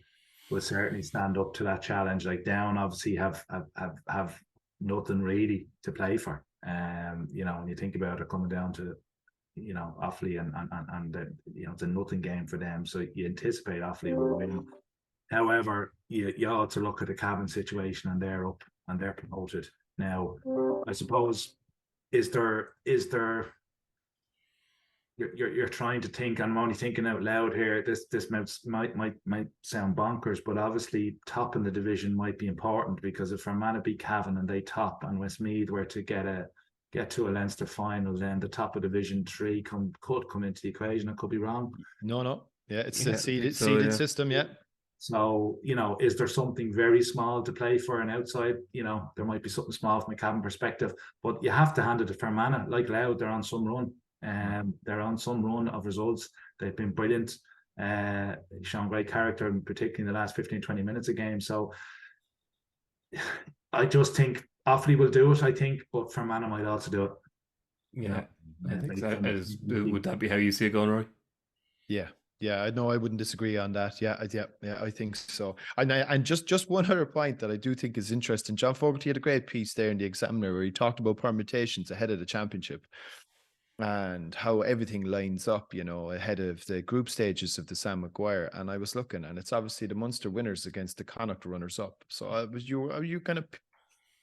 certainly stand up to that challenge. Like Down obviously have nothing really to play for. You know, when you think about it coming down to, you know, Offaly and you know, it's a nothing game for them. So you anticipate Offaly will win. However, you ought to look at the Cavan situation, and they're up and they're promoted. Now, I suppose, is there you're trying to think, and I'm only thinking out loud here, this might sound bonkers, but obviously topping the division might be important, because if Fermanagh beat Cavan and they top, and Westmeath were to get to a Leinster final, then the top of Division 3 could come into the equation. I could be wrong. No. Yeah, it's a seeded system, yeah. So, you know, is there something very small to play for an outside? You know, there might be something small from a Cavan perspective, but you have to hand it to Fermanagh. Like Louth, they're on some run. They're on some run of results. They've been brilliant. Shown great character, particularly in the last 15-20 minutes of game. So I just think Offaly will do it, I think, but Fermanagh might also do it. Yeah, I think that is. Would that be how you see it going, Rory? Yeah, no, I wouldn't disagree on that. Yeah, I think so. And just one other point that I do think is interesting. John Fogarty had a great piece there in the Examiner where he talked about permutations ahead of the championship and how everything lines up, you know, ahead of the group stages of the Sam Maguire. And I was looking, and it's obviously the Munster winners against the Connacht runners up. So are you kind of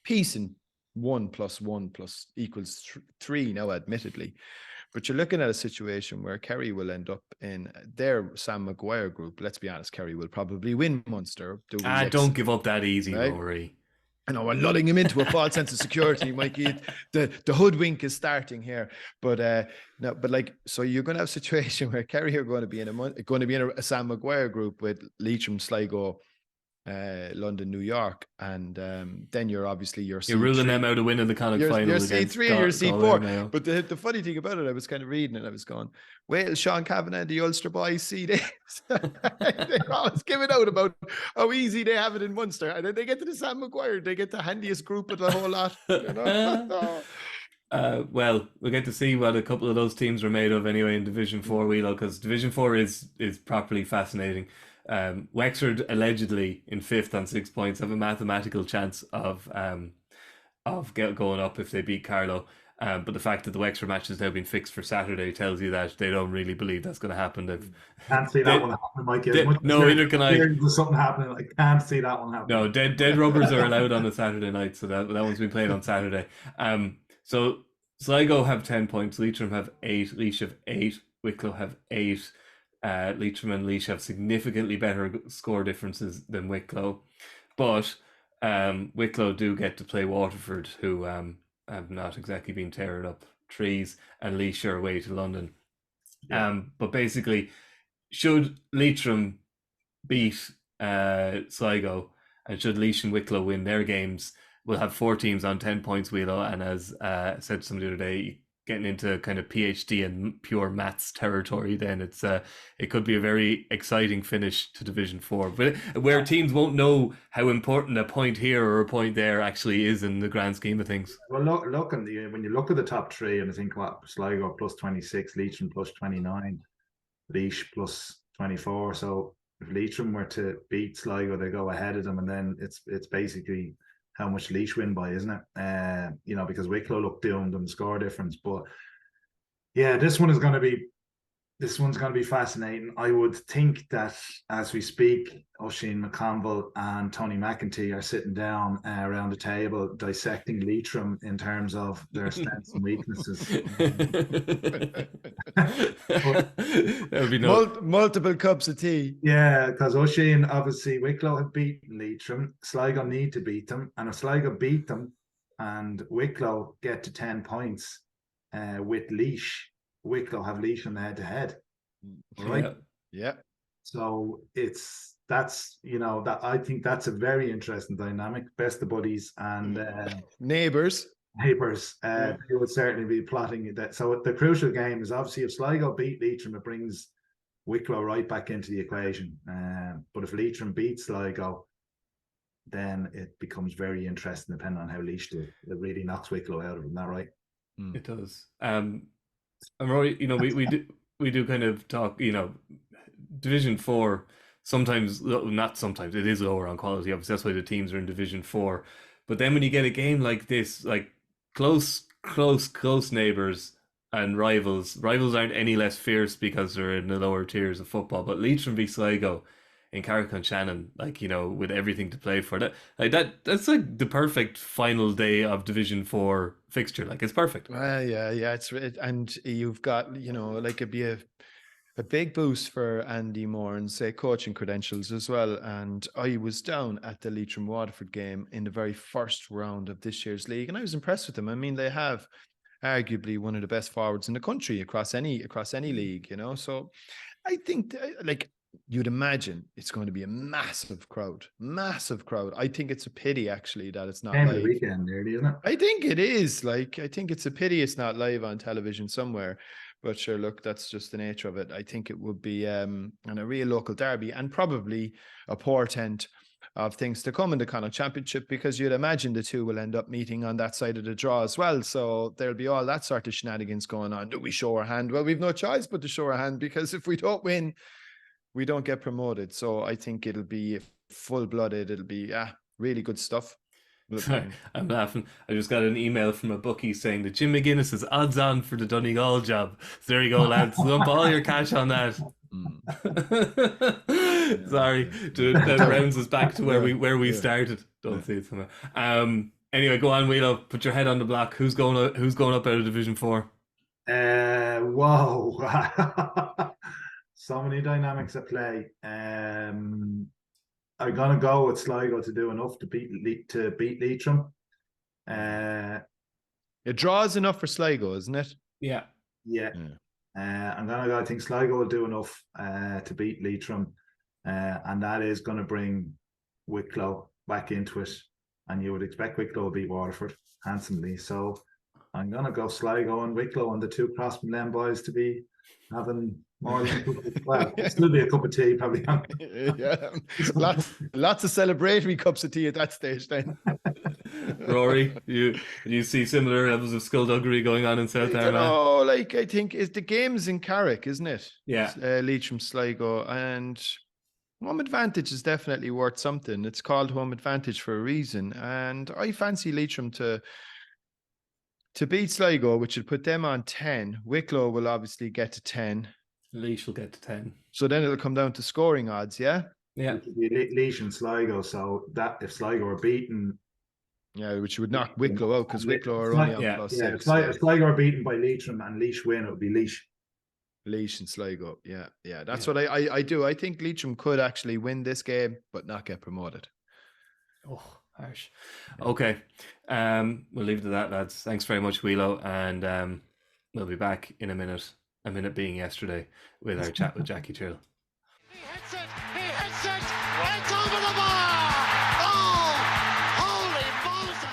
piecing 1 + 1 = 3 now, admittedly. But you're looking at a situation where Kerry will end up in their Sam Maguire group. Let's be honest, Kerry will probably win Munster. Don't give up that easy, right? Rory. I know, we're lulling him into a false sense of security, Mikey. The hoodwink is starting here. But no, but like, so you're going to have a situation where Kerry are going to be in a Sam Maguire group with Leitrim, Sligo, London, New York, and then you're ruling them out of winning the Connacht final. You're C3 and you're C4. But the funny thing about it, I was kind of reading and I was going, well, Sean Cavan and the Ulster boys see this. They're always giving out about how easy they have it in Munster, and then they get to the Sam Maguire, they get the handiest group of the whole lot. You know? Well, we'll get to see what a couple of those teams are made of anyway in Division 4, Whelo, because Division 4 is properly fascinating. Wexford allegedly in 5th on 6 points have a mathematical chance of going up if they beat Carlow. But the fact that the Wexford match has now been fixed for Saturday tells you that they don't really believe that's going to happen. Can't see that one happening, Mikey. No, neither can I. There's something happening. I can't see that one happening. No, dead rubbers are allowed on a Saturday night, so that one's been played on Saturday. So Sligo have 10 points, Leitrim have 8, Laois have 8, Wicklow have 8. Leitrim and Laois have significantly better score differences than Wicklow, but Wicklow do get to play Waterford, who have not exactly been tearing up trees, and Laois are away to London. But basically, should Leitrim beat Sligo, and should Laois and Wicklow win their games, we'll have 4 teams on 10 points, Whelo, and as said to somebody the other day, getting into kind of PhD and pure maths territory, then it could be a very exciting finish to Division 4, but where teams won't know how important a point here or a point there actually is in the grand scheme of things. Well, when you look at the top 3, and I think Sligo plus 26, Leitrim plus 29, Laois plus 24. So if Leitrim were to beat Sligo, they go ahead of them, and then it's basically how much Laois win by, isn't it? You know, because Wicklow look doomed on the score difference. But yeah, this one's going to be fascinating. I would think that as we speak, Oisin McConville and Tony McEntee are sitting down around the table dissecting Leitrim in terms of their strengths and weaknesses. Multiple cups of tea. Yeah, because Oisin, obviously, Wicklow have beaten Leitrim. Sligo need to beat them. And if Sligo beat them and Wicklow get to 10 points with Laois. Wicklow have Laois on the head-to-head. Right? Yeah. So that's I think that's a very interesting dynamic. Best of buddies and neighbours. They would certainly be plotting that. So the crucial game is obviously if Sligo beat Leitrim, it brings Wicklow right back into the equation. But if Leitrim beats Sligo, then it becomes very interesting depending on how Laois do. It really knocks Wicklow out of them, not right? It does. And Rory, we do kind of talk, Division 4, not sometimes, it is lower on quality, obviously that's why the teams are in Division 4. But then when you get a game like this, like close neighbours and rivals aren't any less fierce because they're in the lower tiers of football. But Leitrim v Sligo in Carrick-on-Shannon, with everything to play for, that's like the perfect final day of Division 4 fixture. Like, it's perfect. And you've got, it'd be a big boost for Andy Moran's coaching credentials as well. And I was down at the Leitrim Waterford game in the very first round of this year's league, and I was impressed with them. I mean, they have arguably one of the best forwards in the country across any league, So I think you'd imagine it's going to be a massive crowd. I think it's a pity actually that it's not live. Weekend, nearly, isn't it? I think it is. I think it's a pity it's not live on television somewhere. But sure, look, that's just the nature of it. I think it would be a real local derby and probably a portent of things to come in the Connacht Championship, because you'd imagine the two will end up meeting on that side of the draw as well. So there'll be all that sort of shenanigans going on. Do we show our hand? Well, we've no choice but to show our hand, because if we don't win, we don't get promoted. So I think it'll be full-blooded. It'll be really good stuff. Sorry, I'm laughing. I just got an email from a bookie saying that Jim McGuinness is odds on for the Donegal job. So there you go, lads. Dump all your cash on that. Sorry, that rounds us back to where we started. Don't see it somewhere. Anyway, go on, Whelo. Put your head on the block. Who's going up out of Division 4? Whoa. So many dynamics at play. I'm gonna go with Sligo to do enough to beat Leitrim. It draws enough for Sligo, isn't it? Yeah. I'm gonna go. I think Sligo will do enough to beat Leitrim, and that is going to bring Wicklow back into it. And you would expect Wicklow to beat Waterford handsomely. So I'm gonna go Sligo and Wicklow and the two Crossman boys to be having more than still be a cup of tea probably. Yeah, lots of celebratory cups of tea at that stage then. Rory, you see similar levels of skullduggery going on in South Armagh? No, I think the game's in Carrick, isn't it? Yeah. Leitrim, Sligo, and home advantage is definitely worth something. It's called home advantage for a reason, and I fancy Leitrim to beat Sligo, which would put them on 10. Wicklow will obviously get to 10. Laois will get to 10. So then it'll come down to scoring odds, yeah? Yeah. It would be Laois and Sligo, so that if Sligo are beaten... Yeah, which would knock Wicklow out, because Wicklow are only on plus 6. If Sligo are beaten by Leitrim and Laois win, it would be Laois. Laois and Sligo, yeah. That's what I do. I think Leitrim could actually win this game, but not get promoted. Oh, harsh. Okay. We'll leave it to that, lads. Thanks very much, Whelo, and we'll be back in a minute being yesterday, with our chat with Jackie Tyrrell. He hits it, it's over the bar! Oh, holy Moses!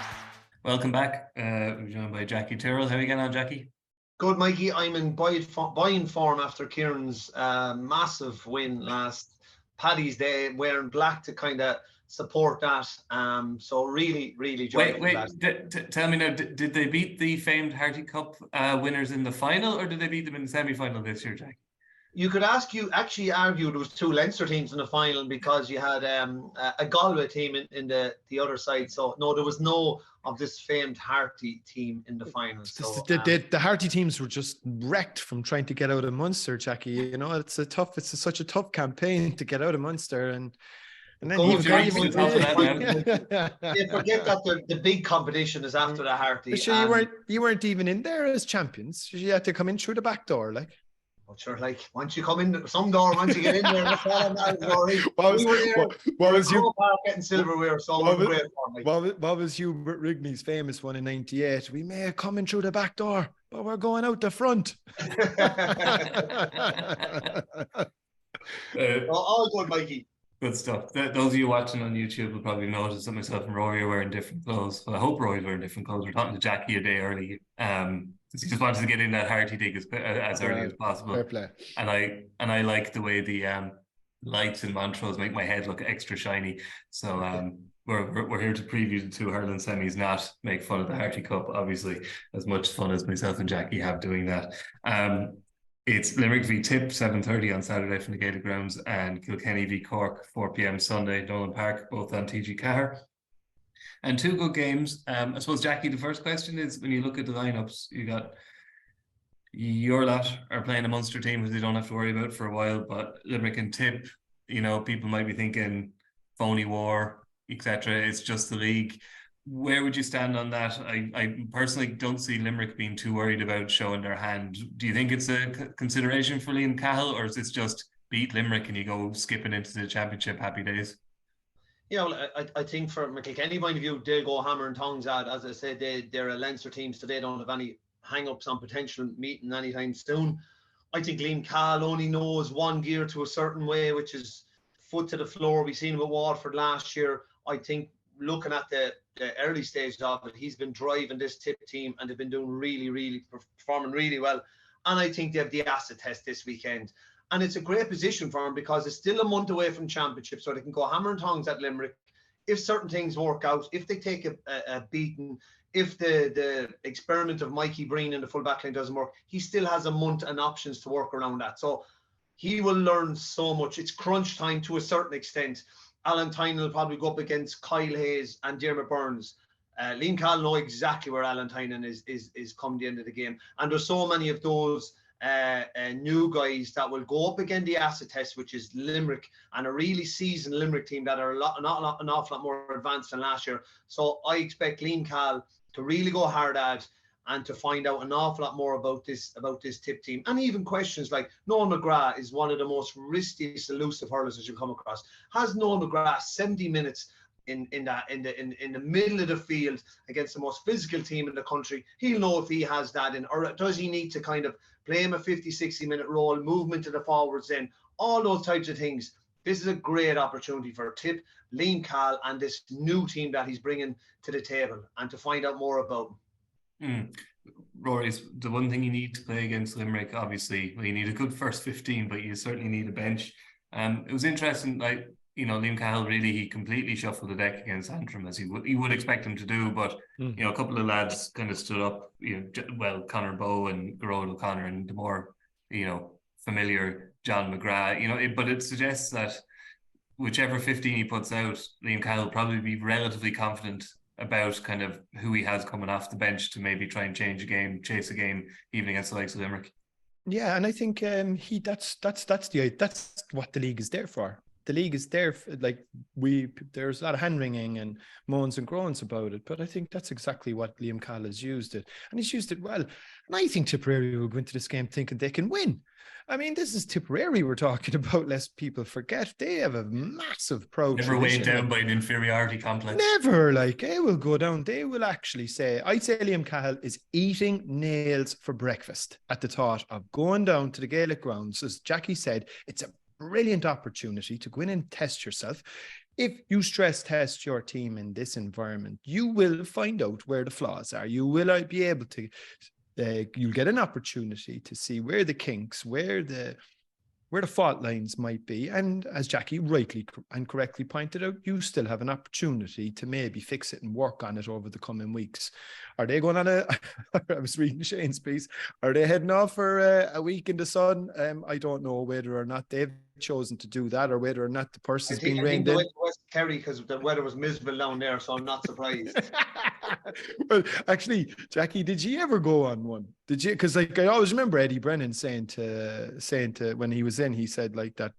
Welcome back. We're joined by Jackie Tyrrell. How are you getting on, Jackie? Good, Mikey. I'm in buying form after Ciaran's massive win last Paddy's Day, wearing black to kind of support that. So really joyful. Wait. Tell me now, did they beat the famed Harty Cup winners in the final, or did they beat them in the semi-final this year, Jack? You could actually argue there was two Leinster teams in the final, because you had a Galway team in the other side. So no, there was no of this famed Harty team in the final. So, the Harty teams were just wrecked from trying to get out of Munster, Jackie. You know, it's such a tough campaign to get out of Munster, and then you forget that the big competition is after the Harty. Sure, you weren't even in there as champions. You had to come in through the back door, like. But sure, like once you come in some door, once you get in there, that's all that matters, Rory. What was Croke Park getting silverware, so great for me. What was Hubert Rigney's famous one in '98? We may have come in through the back door, but we're going out the front. All good, Mikey. Good stuff. Those of you watching on YouTube will probably notice that myself and Rory are wearing different clothes. Well, I hope Rory's wearing different clothes. We're talking to Jackie a day early. He just wanted to get in that hearty dig as early as possible. Fair play. And I like the way the lights in Montrose make my head look extra shiny. So we're here to preview the two hurling semis, not make fun of the Hearty Cup. Obviously, as much fun as myself and Jackie have doing that. It's Limerick v Tip, 7:30 on Saturday from the Gaelic grounds, and Kilkenny v Cork, 4 p.m. Sunday, Donegal Park, both on RTÉ GAA. And two good games. I suppose, Jackie, the first question is, when you look at the lineups, you got your lot are playing a Munster team who they don't have to worry about for a while, but Limerick and Tip, people might be thinking phony war, etc. It's just the league. Where would you stand on that? I personally don't see Limerick being too worried about showing their hand. Do you think it's a consideration for Liam Cahill, or is it just beat Limerick and you go skipping into the championship happy days? I think from a Kilkenny point of view, they'll go hammer and tongs at. As I said, they're a Leinster team, so they don't have any hang-ups on potential meeting anytime soon. I think Liam Cahill only knows one gear to a certain way, which is foot to the floor. We've seen him at Waterford last year. I think looking at the early stages of it, he's been driving this Tip team and they've been doing really performing really well. And I think they have the acid test this weekend. And it's a great position for them because it's still a month away from championship, so they can go hammer and tongs at Limerick. If certain things work out, if they take a beating, if the experiment of Mikey Breen in the full back line doesn't work, he still has a month and options to work around that. So he will learn so much. It's crunch time to a certain extent. Alan Tynan will probably go up against Kyle Hayes and Dermot Burns. Liam Cahill know exactly where Alan Tynan is come the end of the game. And there's so many of those new guys that will go up against the acid test, which is Limerick, and a really seasoned Limerick team that are an awful lot more advanced than last year. So I expect Liam Cahill to really go hard at and to find out an awful lot more about this Tip team. And even questions like Noel McGrath is one of the most riskiest, elusive hurlers that you come across. Has Noel McGrath 70 minutes in the middle of the field against the most physical team in the country? He'll know if he has that in, or does he need to kind of play him a 50-60 minute role, movement to the forwards in, all those types of things. This is a great opportunity for Tip, Liam Cahill, and this new team that he's bringing to the table, and to find out more about him. Rory, the one thing you need to play against Limerick, obviously, you need a good first 15, but you certainly need a bench. It was interesting, Liam Cahill he completely shuffled the deck against Antrim, as you would expect him to do, but a couple of lads kind of stood up, Conor Bowe and Gerard O'Connor, and the more familiar John McGrath, but it suggests that whichever 15 he puts out, Liam Cahill will probably be relatively confident about kind of who he has coming off the bench to maybe try and chase a game, even against the likes of Limerick. Yeah, and I think that's what the league is there for. The league is there for, there's a lot of hand wringing and moans and groans about it, but I think that's exactly what Liam Cahill has used it, and he's used it well. And I think Tipperary will go into this game thinking they can win. I mean, this is Tipperary we're talking about, lest people forget. They have a massive proud Never weighed down by an inferiority complex. Never, they will go down. They will actually say, I'd say Liam Cahill is eating nails for breakfast at the thought of going down to the Gaelic grounds. As Jackie said, it's a brilliant opportunity to go in and test yourself. If you stress test your team in this environment, you will find out where the flaws are. You will be able to you'll get an opportunity to see where the kinks, where the fault lines might be. And as Jackie rightly and correctly pointed out, you still have an opportunity to maybe fix it and work on it over the coming weeks. Are they going on I was reading Shane's piece, are they heading off for a week in the sun? I don't know whether or not they've chosen to do that, or whether or not the person's been reined in. West Kerry, because the weather was miserable down there, so I'm not surprised. Well, actually, Jackie, did you ever go on one? Did you? Because I always remember Eddie Brennan saying to when he was in, he said that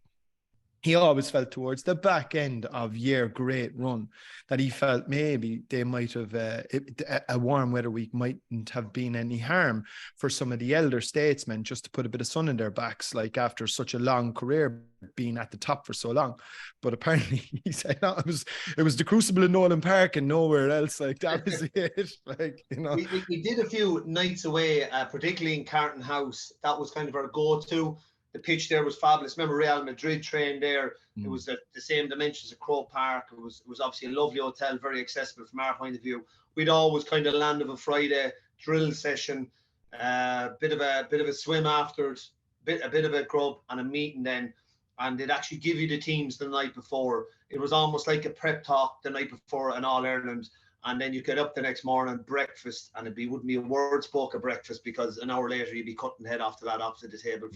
he always felt towards the back end of year great run that he felt maybe they might have a warm weather week mightn't have been any harm for some of the elder statesmen, just to put a bit of sun in their backs, like after such a long career being at the top for so long. But apparently he said no, it was the Crucible in Nolan Park and nowhere else. Like that was it. Like, you know, we did a few nights away, particularly in Carton House. That was kind of our go-to. The pitch there was fabulous. Remember Real Madrid trained there. It was the same dimensions of Croke Park. It was obviously a lovely hotel, very accessible from our point of view. We'd always kind of land of a Friday drill session, bit of a swim afterwards, a bit of a grub and a meeting then. And they'd actually give you the teams the night before. It was almost like a prep talk the night before an All-Ireland. And then you get up the next morning, breakfast, and wouldn't be a word spoke of breakfast, because an hour later you'd be cutting head off to that opposite the table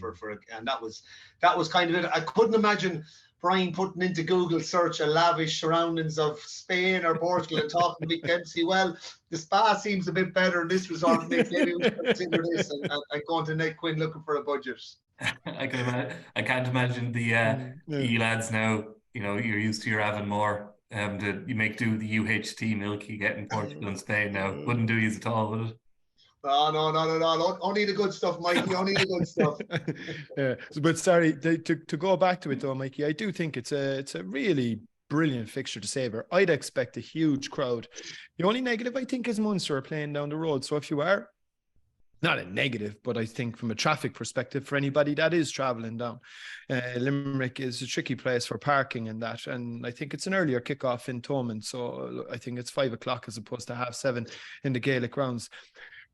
and that was kind of it. I couldn't imagine Brian putting into Google search a lavish surroundings of Spain or Portugal and talking to Mick Dempsey. Well, the spa seems a bit better in this resort. Maybe we should consider this and going to Ned Quinn looking for a budget. I can't imagine the you lads now. You know, you're used to your Avonmore. You make do with the UHT milk you get in Portugal and Spain now. Wouldn't do yous at all, would it? Oh, no, not at all. Only the good stuff, Mikey. Only the good stuff. Yeah, but sorry, to go back to it though, Mikey, I do think it's a really brilliant fixture to savour. I'd expect a huge crowd. The only negative, I think, is Munster are playing down the road. So if you are, not a negative, but I think from a traffic perspective, for anybody that is travelling down, Limerick is a tricky place for parking and that. And I think it's an earlier kickoff in Thomond. So I think it's 5 o'clock as opposed to 7:30 in the Gaelic grounds.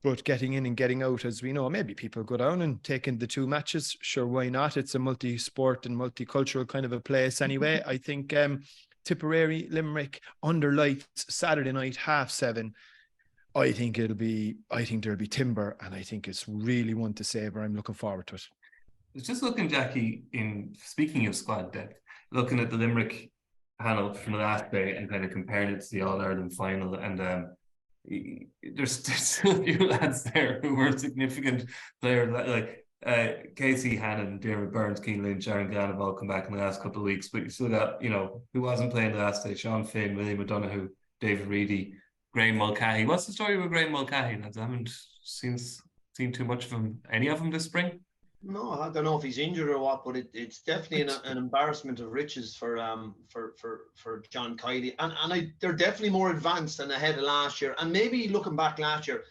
But getting in and getting out, as we know, maybe people go down and take in the two matches. Sure, why not? It's a multi-sport and multicultural kind of a place anyway. I think Tipperary, Limerick, under lights, Saturday night, 7:30. I think there'll be timber, and I think it's really one to savour. I'm looking forward to it. I was just looking, Jackie, in speaking of squad depth, looking at the Limerick panel from the last day and kind of comparing it to the All-Ireland final, and there's still a few lads there who were significant players, like Casey Hannon, Dermot Burns, Keane Lynch, Aaron Glenn have all come back in the last couple of weeks, but you still got, you know, who wasn't playing the last day? Sean Finn, William O'Donoghue, David Reedy, Graham Mulcahy. What's the story with Graham Mulcahy, lads? I haven't seen too much of him. Any of them this spring? No, I don't know if he's injured or what, but it's definitely an embarrassment of riches for John Kiley, and they're definitely more advanced and ahead of last year. And maybe looking back last year,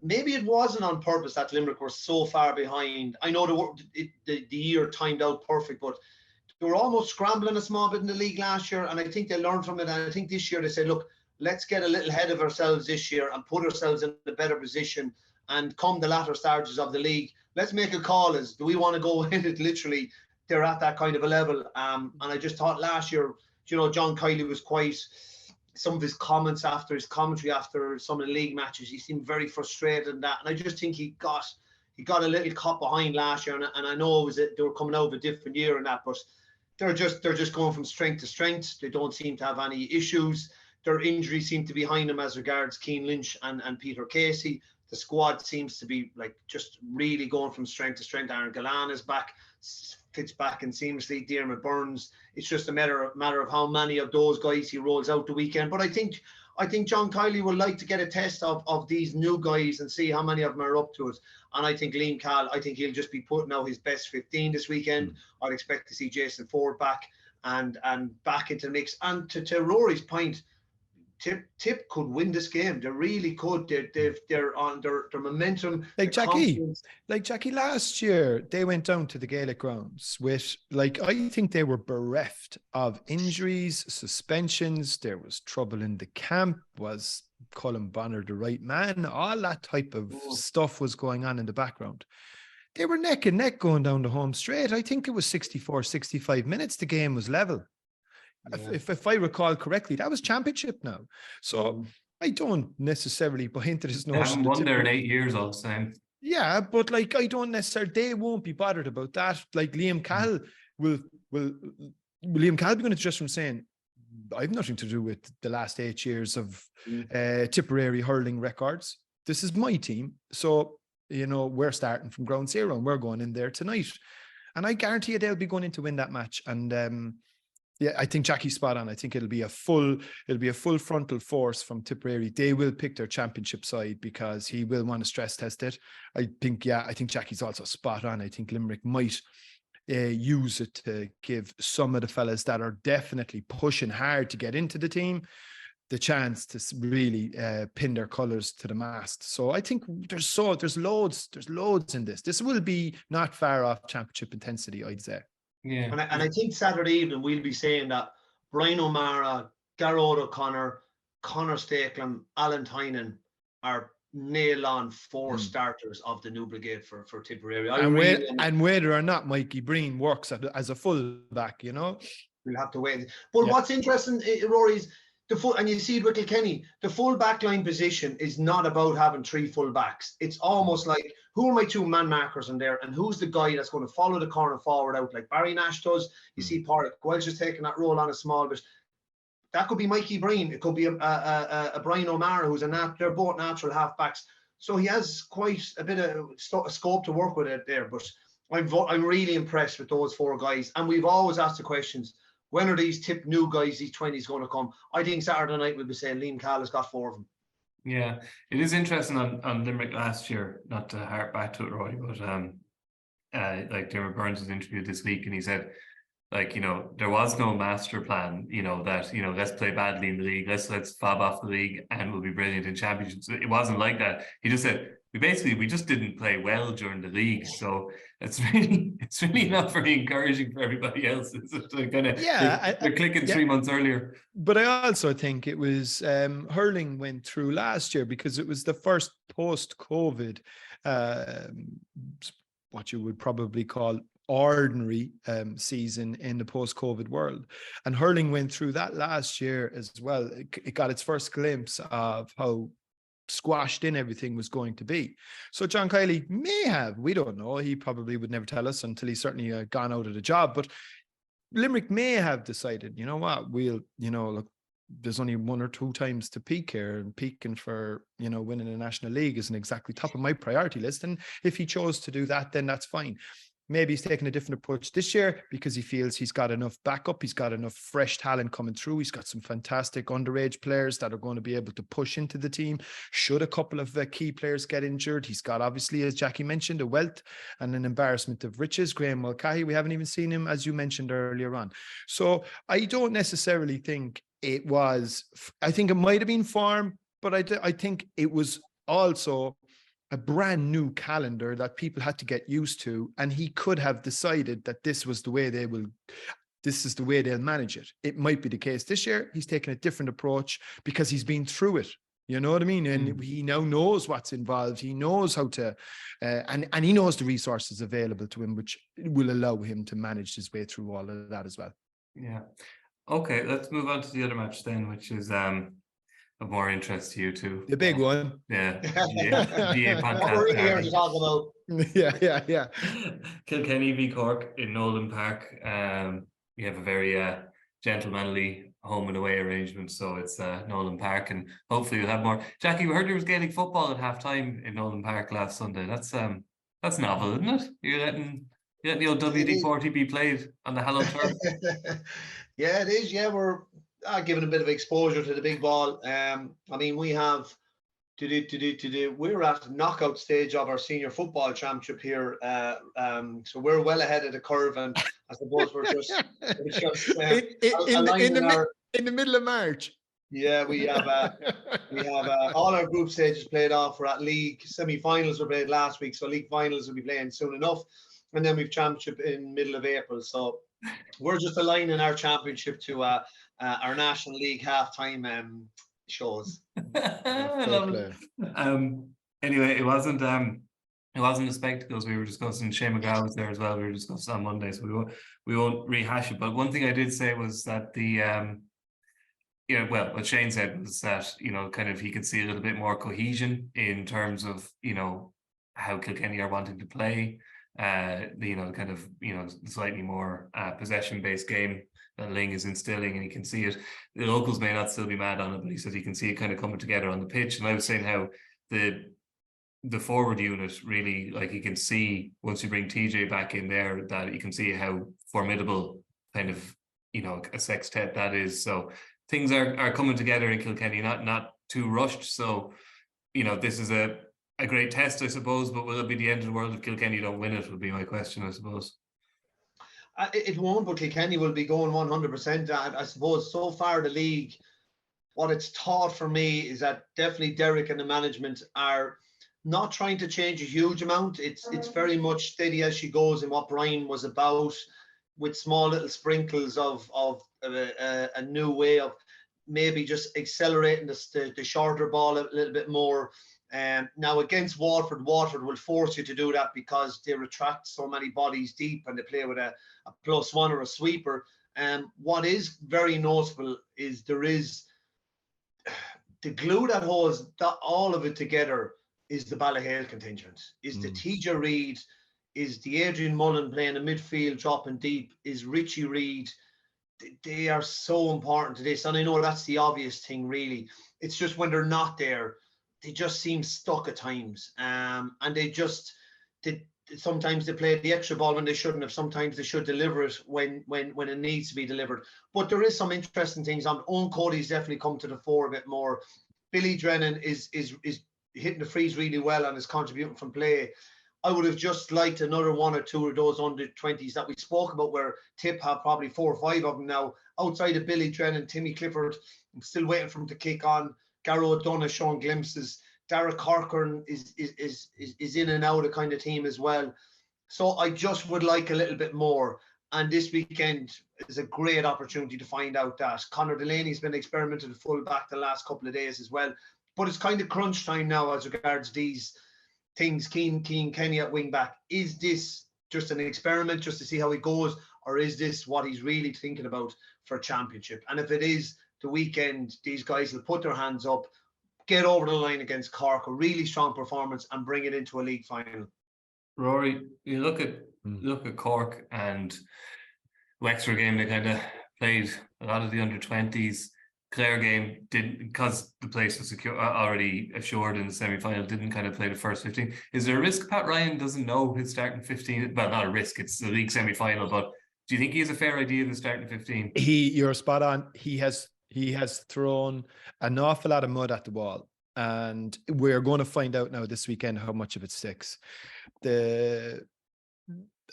maybe it wasn't on purpose that Limerick were so far behind. I know the year timed out perfect, but they were almost scrambling a small bit in the league last year, and I think they learned from it. And I think this year they said, look, let's get a little ahead of ourselves this year and put ourselves in a better position. And come the latter stages of the league, let's make a call as, do we want to go in it? Literally, they're at that kind of a level. And I just thought last year, you know, John Kiley was quite, some of his comments after his commentary after some of the league matches, he seemed very frustrated in that. And I just think he got a little caught behind last year. And I know they were coming out of a different year and that, but they're just going from strength to strength. They don't seem to have any issues. Their injuries seem to be behind them as regards Keane Lynch and Peter Casey. The squad seems to be like just really going from strength to strength. Aaron Gillan is back, fits back and seamlessly. Dermot Burns. It's just a matter of how many of those guys he rolls out the weekend. But I think John Kiley would like to get a test of these new guys and see how many of them are up to it. And I think Liam Cahill, I think he'll just be putting out his best 15 this weekend. I'd expect to see Jason Ford back and back into the mix. And to Rory's point, Tip could win this game. They really could. They're on their momentum. Like Jackie, last year they went down to the Gaelic grounds with, like, I think they were bereft of injuries, suspensions. There was trouble in the camp. Was Colin Bonner the right man? All that type of stuff was going on in the background. They were neck and neck going down the home straight. I think it was 64, 65 minutes. The game was level. Yeah. If I recall correctly, that was championship now. So I don't necessarily buy into this notion. They haven't won there in 8 years, all the same. Yeah, but like, I don't necessarily, they won't be bothered about that. Like Liam Cahill will be going to just from saying, I have nothing to do with the last 8 years of Tipperary hurling records. This is my team. So, you know, we're starting from ground zero and we're going in there tonight. And I guarantee you they'll be going in to win that match. And yeah, I think Jackie's spot on. I think it'll be a full frontal force from Tipperary. They will pick their championship side because he will want to stress test it. I think Jackie's also spot on. I think Limerick might use it to give some of the fellas that are definitely pushing hard to get into the team the chance to really pin their colours to the mast. So I think there's loads in this. This will be not far off championship intensity, I'd say. Yeah. And I think Saturday evening we'll be saying that Brian O'Mara, Garrod O'Connor, Conor Stakelum, Alan Tynan are nail on 4 starters of the new brigade for Tipperary. And whether or not Mikey Breen works as a full back, we'll have to wait. But what's interesting, Rory, is and you see it with Kilkenny, the full backline position is not about having 3 full backs. It's almost like, who are my 2 man markers in there, and who's the guy that's going to follow the corner forward out like Barry Nash does? You see Pádraig Welch is taking that role on a small bit. That could be Mikey Breen. It could be a Brian O'Mara, who's they're both natural half-backs. So he has quite a bit of scope to work with it there. But I'm really impressed with those 4 guys. And we've always asked the questions, when are these new guys, these 20s going to come? I think Saturday night we'll be saying Liam Cahill has got 4 of them. Yeah, it is interesting on Limerick last year, not to harp back to it, Rory, but like Dermot Burns was interviewed this week and he said, like, there was no master plan, that, let's play badly in the league, let's fob off the league and we'll be brilliant in championships. It wasn't like that. He just said, we just didn't play well during the league. So it's really not very encouraging for everybody else. It's kind of, they're clicking 3 months earlier. But I also think it was hurling went through last year because it was the first post-COVID, what you would probably call ordinary season in the post-COVID world. And hurling went through that last year as well. It got its first glimpse of how squashed in everything was going to be. So John Kiley may have, we don't know, he probably would never tell us until he's certainly gone out of the job, but Limerick may have decided, you know what, look, there's only 1 or 2 times to peak here, and peaking for, winning a national league isn't exactly top of my priority list. And if he chose to do that, then that's fine. Maybe he's taking a different approach this year because he feels he's got enough backup. He's got enough fresh talent coming through. He's got some fantastic underage players that are going to be able to push into the team. Should a couple of key players get injured, he's got, obviously, as Jackie mentioned, a wealth and an embarrassment of riches. Graham Mulcahy, we haven't even seen him, as you mentioned earlier on. So I don't necessarily think it was, I think it might have been form, but I think it was also a brand new calendar that people had to get used to, and he could have decided that this is the way they'll manage it. It might be the case this year. He's taken a different approach because he's been through it. You know what I mean? And he now knows what's involved. He knows how to, and he knows the resources available to him, which will allow him to manage his way through all of that as well. Yeah. Okay, let's move on to the other match then, which is of more interest to you two. The big one. Yeah. GAA Podcast. What we're here to talk about. Yeah. Kilkenny v Cork in Nolan Park. We have a very gentlemanly home and away arrangement, so it's Nolan Park, and hopefully we'll have more. Jackie, we heard there was Gaelic football at half-time in Nolan Park last Sunday. That's novel, isn't it? You're letting the old WD-40 be played on the hallowed turf. Yeah, it is. Yeah, we're giving a bit of exposure to the big ball. I mean, we have we're at the knockout stage of our senior football championship here, so we're well ahead of the curve, and I suppose we're just in the middle of March. Yeah, we have all our group stages played off. We're at league semi-finals were played last week, so league finals will be playing soon enough, and then we've championship in middle of April. So we're just aligning our championship to our National League halftime shows. Anyway, it wasn't a spectacle, as we were discussing. Shane McGrath was there as well. We were discussing on Monday, so we won't rehash it. But one thing I did say was that what Shane said was that, kind of he could see a little bit more cohesion in terms of, how Kilkenny are wanting to play. Slightly more possession-based game that Ling is instilling, and he can see it. The locals may not still be mad on it, but he said he can see it kind of coming together on the pitch. And I was saying how the the forward unit really, like, you can see once you bring TJ back in there that you can see how formidable kind of, you know, a sextet that is. So things are coming together in Kilkenny, not too rushed. So, you know, this is a great test, I suppose, but will it be the end of the world if Kilkenny don't win it, would be my question, I suppose. It won't, but Kilkenny will be going 100%. I suppose so far the league, what it's taught for me is that definitely Derek and the management are not trying to change a huge amount. It's very much steady as she goes, and what Brian was about, with small little sprinkles of a new way of maybe just accelerating the shorter ball a little bit more. Now against Waterford will force you to do that because they retract so many bodies deep and they play with a +1 or a sweeper. What is very noticeable is there is the glue that holds all of it together is the Ballyhale contingent, is the TJ Reid, is the Adrian Mullen playing a midfield, dropping deep, is Richie Reid. They are so important to this. And I know that's the obvious thing, really. It's just when they're not there, they just seem stuck at times. And sometimes they play the extra ball when they shouldn't have. Sometimes they should deliver it when it needs to be delivered. But there is some interesting things. Owen Cody's definitely come to the fore a bit more. Billy Drennan is hitting the freeze really well and is contributing from play. I would have just liked another 1 or 2 of those under-20s that we spoke about, where Tip have probably 4 or 5 of them now. Outside of Billy Drennan, Timmy Clifford, I'm still waiting for him to kick on. Garrow Dunn has shown glimpses. Derek Corcoran is in and out of kind of team as well. So I just would like a little bit more. And this weekend is a great opportunity to find out that. Conor Delaney's been experimented full back the last couple of days as well. But it's kind of crunch time now as regards these things. Keane Kenny at wing back. Is this just an experiment just to see how it goes? Or is this what he's really thinking about for championship? And if it is the weekend, these guys will put their hands up, get over the line against Cork, a really strong performance, and bring it into a league final. Rory, you look at Cork and Wexford game, they kind of played a lot of the under-20s. Clare game didn't, because the place was secure, already assured in the semi-final, didn't kind of play the first 15. Is there a risk Pat Ryan doesn't know his starting 15? Well, not a risk, it's the league semi-final, but do you think he has a fair idea of his starting 15? You're spot on. He has thrown an awful lot of mud at the wall, and we're going to find out now this weekend how much of it sticks.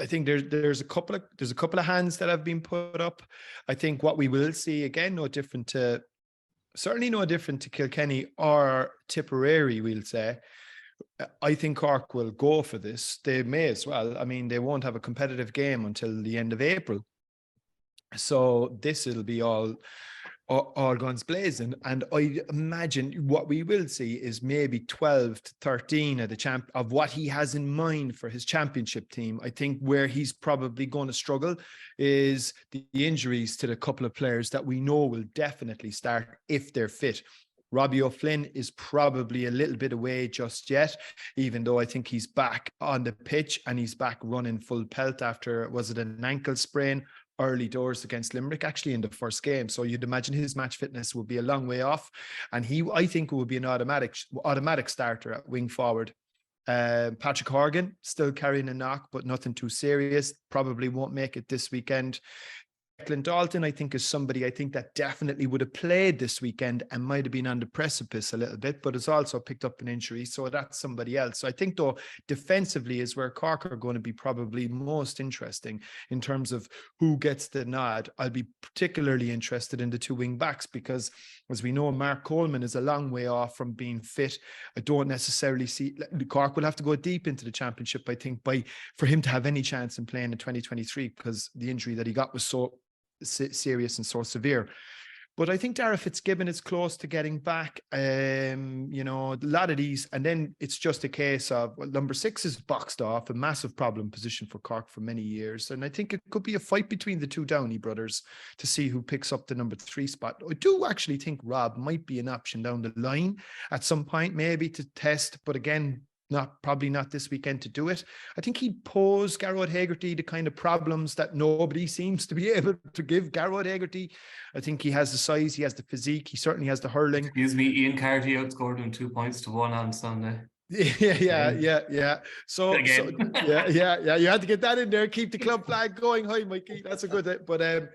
I think there's a couple of hands that have been put up. I think what we will see again, certainly no different to Kilkenny or Tipperary, we'll say. I think Cork will go for this. They may as well. I mean, they won't have a competitive game until the end of April. So it'll be all guns blazing. And I imagine what we will see is maybe 12 to 13 of what he has in mind for his championship team. I think where he's probably going to struggle is the injuries to the couple of players that we know will definitely start if they're fit. Robbie O'Flynn is probably a little bit away just yet, even though I think he's back on the pitch and he's back running full pelt after, was it an ankle sprain? Early doors against Limerick, actually in the first game. So you'd imagine his match fitness will be a long way off. And I think, will be an automatic starter at wing forward. Patrick Horgan, still carrying a knock, but nothing too serious. Probably won't make it this weekend. Declan Dalton, I think, is somebody that definitely would have played this weekend and might have been on the precipice a little bit, but has also picked up an injury. So that's somebody else. So I think, though, defensively is where Cork are going to be probably most interesting in terms of who gets the nod. I'll be particularly interested in the 2 wing backs because, as we know, Mark Coleman is a long way off from being fit. I don't necessarily see Cork will have to go deep into the championship, I think, for him to have any chance in playing in 2023 because the injury that he got was so serious and so severe. But I think Dara Fitzgibbon is close to getting back. A lot of these, and then it's just a case of, well, number 6 is boxed off, a massive problem position for Cork for many years. And I think it could be a fight between the 2 Downey brothers to see who picks up the number 3 spot. I do actually think Rob might be an option down the line at some point, maybe to test, but again, probably not this weekend to do it. I think he'd pose Garrod Hegarty the kind of problems that nobody seems to be able to give Garrod Hegarty. I think he has the size, he has the physique, he certainly has the hurling. Excuse me, Ian Carty outscored him 2 points to 1 on Sunday. Yeah. So yeah. You had to get that in there. Keep the club flag going. Hi, Mikey. That's a good thing.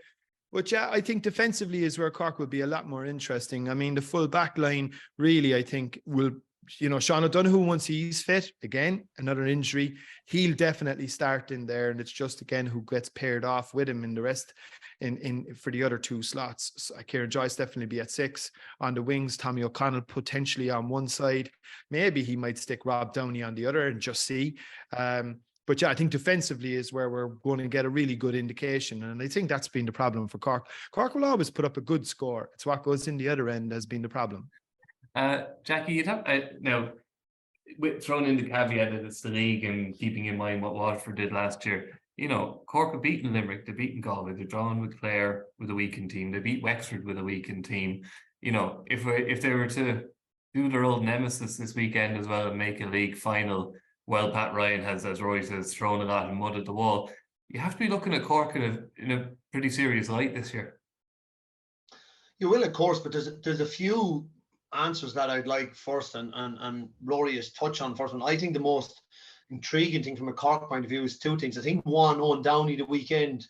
But yeah, I think defensively is where Cork will be a lot more interesting. I mean, the full back line really, I think, will, Sean O'Donoghue, once he's fit, again, another injury, he'll definitely start in there. And it's just, again, who gets paired off with him in the rest for the other two slots. So Ciaran Joyce definitely be at 6 on the wings. Tommy O'Connell potentially on one side. Maybe he might stick Rob Downey on the other and just see. But yeah, I think defensively is where we're going to get a really good indication. And I think that's been the problem for Cork. Cork will always put up a good score. It's what goes in the other end has been the problem. Jackie, you'd have now thrown in the caveat that it's the league and keeping in mind what Waterford did last year. Cork have beaten Limerick, they've beaten Galway, they're drawn with Clare with a weakened team, they beat Wexford with a weakened team. If they were to do their old nemesis this weekend as well and make a league final, well, Pat Ryan has, as Rory says, thrown a lot of mud at the wall. You have to be looking at Cork in a pretty serious light this year. You will, of course, but there's a few answers that I'd like first, and Rory has touched on first one. I think the most intriguing thing from a Cork point of view is two things. I think one, Owen Downey the weekend.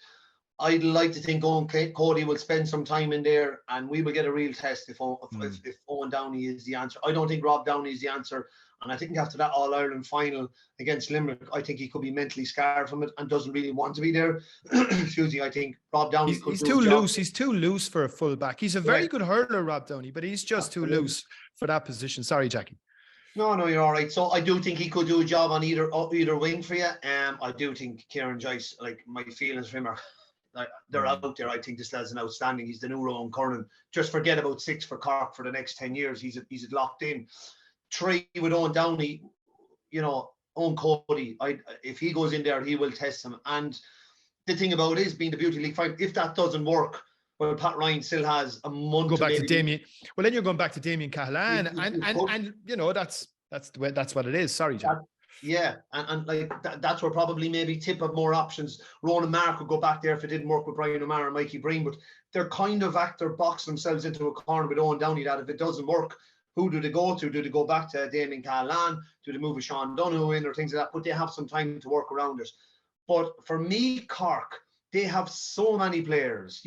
I'd like to think Owen Cody will spend some time in there, and we will get a real test if Owen Downey is the answer. I don't think Rob Downey is the answer. And I think after that All-Ireland final against Limerick, I think he could be mentally scarred from it and doesn't really want to be there. Excuse me, I think Rob Downey he's too loose. He's too loose for a full-back. He's a very good hurler, Rob Downey, but he's just too loose for that position. Sorry, Jackie. No, you're all right. So I do think he could do a job on either wing for you. I do think Ciaran Joyce, like, my feelings for him are they're out there. I think this lad's an outstanding. He's the new Rowan Curran. Just forget about 6 for Cork for the next 10 years. He's locked in. 3 with Owen Downey, Owen Cody. If he goes in there, he will test him. And the thing about it is, being the Beauty League final, if that doesn't work, well, Pat Ryan still has a month. Go back to Damien. Well, then you're going back to Damien Cahalane, and that's what it is. Sorry, John. Yeah, and like that's where probably maybe Tip have more options. Ronan Mark would go back there if it didn't work with Brian O'Mara and Mikey Breen, but they're kind of box themselves into a corner with Owen Downey that if it doesn't work, who do they go to? Do they go back to Damien Cahalane? Do they move a Sean Donoghue in or things like that? But they have some time to work around it. But for me, Cork, they have so many players.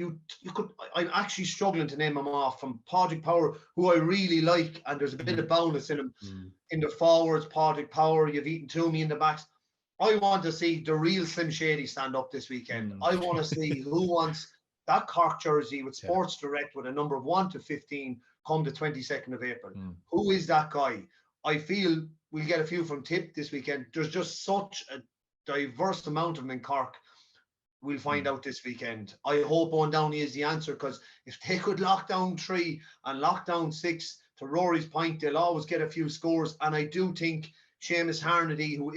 I'm actually struggling to name them off, from Paddy Power, who I really like, and there's a bit of bonus in him. In the forwards, Paddy Power, you've eaten Toomey in the backs. I want to see the real Slim Shady stand up this weekend. I want to see who wants that Cork jersey with Sports Direct with a number of 1 to 15 come the 22nd of April. Who is that guy? I feel we'll get a few from Tip this weekend. There's just such a diverse amount of them in Cork. We'll find out this weekend. I hope Owen Downey is the answer, because if they could lock down 3 and lock down 6, to Rory's point, they'll always get a few scores. And I do think Seamus Harnedy, who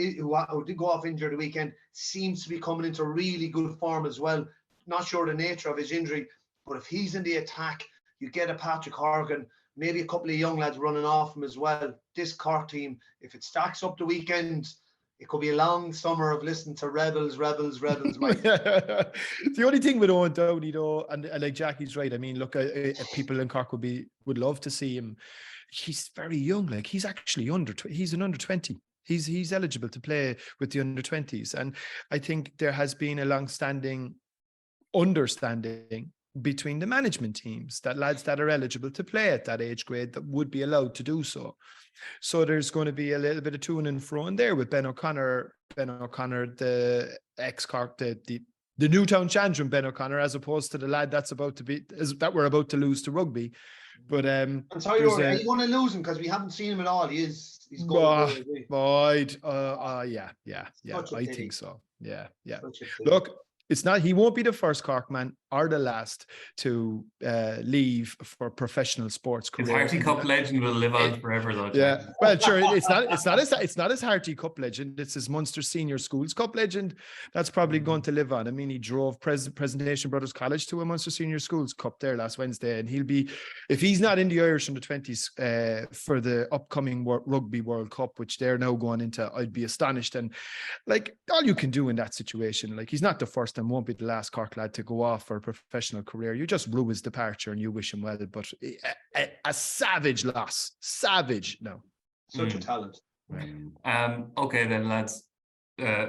did go off injured the weekend, seems to be coming into really good form as well. Not sure the nature of his injury, but if he's in the attack, you get a Patrick Horgan, maybe a couple of young lads running off him as well. This Cork team, if it stacks up the weekend, it could be a long summer of listening to rebels, Mike. The only thing with Owen Downey, though, and like Jackie's right. I mean, look, people in Cork would love to see him. He's very young. Like, he's actually he's an under 20. He's eligible to play with the under 20s, and I think there has been a long-standing understanding between the management teams that lads that are eligible to play at that age grade that would be allowed to do so. So there's going to be a little bit of to and fro in there with Ben O'Connor, the ex-Cork, the Newtown Chandrum Ben O'Connor, as opposed to the lad that we're about to lose to rugby. But I'm sorry, Rory, are you going to lose him? Because we haven't seen him at all. He's going yeah. I think so. Yeah. Look, it's not. He won't be the first Cork man or the last to leave for professional sports career. His Harty Cup legend will live on forever, though. Yeah, well, sure. It's not his Harty Cup legend. It's his Munster Senior Schools Cup legend. That's probably going to live on. I mean, he drove Presentation Brothers College to a Munster Senior Schools Cup there last Wednesday, and he'll be, if he's not in the Irish under 20s for the upcoming Rugby World Cup, which they're now going into, I'd be astonished. And like, all you can do in that situation, like, he's not the first and won't be the last Cork lad to go off for a professional career. You just rue his departure and you wish him well, but a savage loss. Savage, no. Such a talent. Okay then, lads.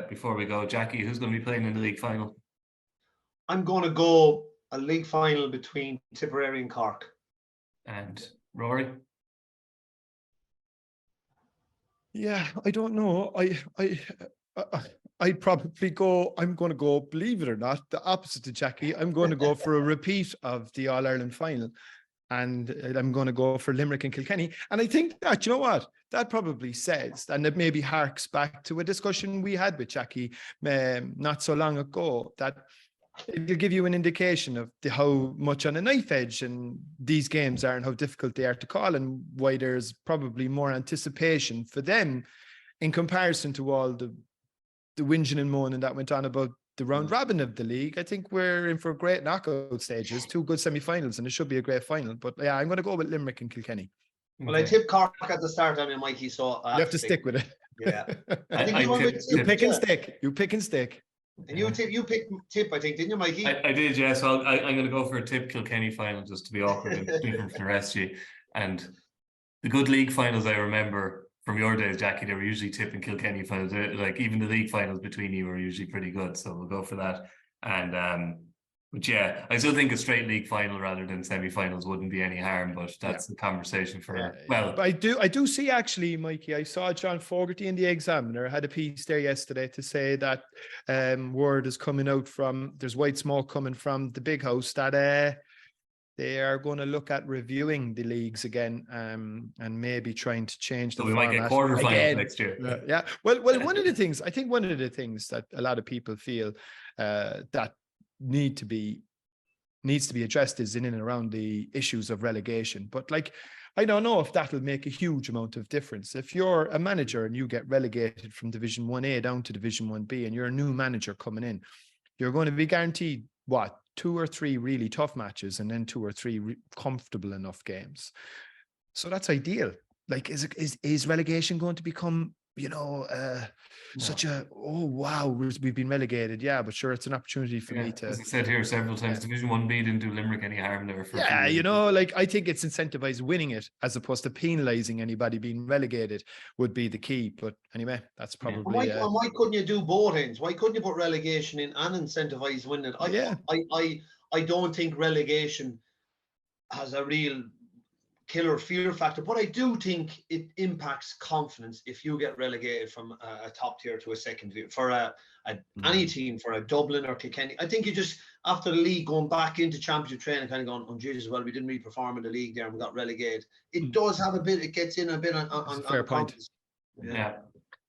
Before we go, Jackie, who's going to be playing in the league final? I'm going to go a league final between Tipperary and Cork. And Rory? Yeah, I don't know. I'd probably go. I'm going to go. Believe it or not, the opposite to Jackie. I'm going to go for a repeat of the All Ireland final, and I'm going to go for Limerick and Kilkenny. And I think that, you know what, that probably says, and it maybe harks back to a discussion we had with Jackie not so long ago, that it'll give you an indication of how much on a knife edge and these games are and how difficult they are to call, and why there's probably more anticipation for them in comparison to all the whinging and moaning that went on about the round robin of the league. I think we're in for great knockout stages, 2 good semi-finals, and it should be a great final. But yeah, I'm going to go with Limerick and Kilkenny. Well, I tipped Cork at the start, Mikey, so you have to stick with it. Yeah. You pick and stick. You pick and stick. And you picked tip, I think, didn't you, Mikey? I did, yeah. So I'm going to go for a tip Kilkenny final, just to be awkward and different from the rest of you. And the good league finals I remember from your days, Jackie, they were usually tipping Kilkenny finals. Like even the league finals between you were usually pretty good. So we'll go for that. And but yeah, I still think a straight league final rather than semi-finals wouldn't be any harm. But that's the conversation for well. But I do see, actually, Mikey. I saw John Fogarty in the Examiner had a piece there yesterday to say that word is coming out from, there's white smoke coming from the big house that they are going to look at reviewing the leagues again, and maybe trying to change the format. We might get quarterfinals next year. Yeah. Well, one of the things that a lot of people feel that needs to be addressed is in and around the issues of relegation. But like, I don't know if that'll make a huge amount of difference. If you're a manager and you get relegated from Division 1A down to Division 1B, and you're a new manager coming in, you're going to be guaranteed 2 or 3 really tough matches, and then 2 or 3 comfortable enough games. So that's ideal. Like, is relegation going to become, such a, oh wow, we've been relegated? Yeah, but sure, it's an opportunity for me to, as I said here several times, Division 1B didn't do Limerick any harm there. Like, I think it's incentivized winning it as opposed to penalizing anybody being relegated would be the key. But anyway, that's probably why couldn't you do both ends? Why couldn't you put relegation in and incentivize winning it? I don't think relegation has a real killer fear factor, but I do think it impacts confidence if you get relegated from a top tier to a second tier for any team, for a Dublin or Kilkenny. I think you just, after the league, going back into championship training, kind of going, oh Jesus, well, we didn't really perform in the league there and we got relegated. It does have a bit, it gets in a bit on fair point. Yeah.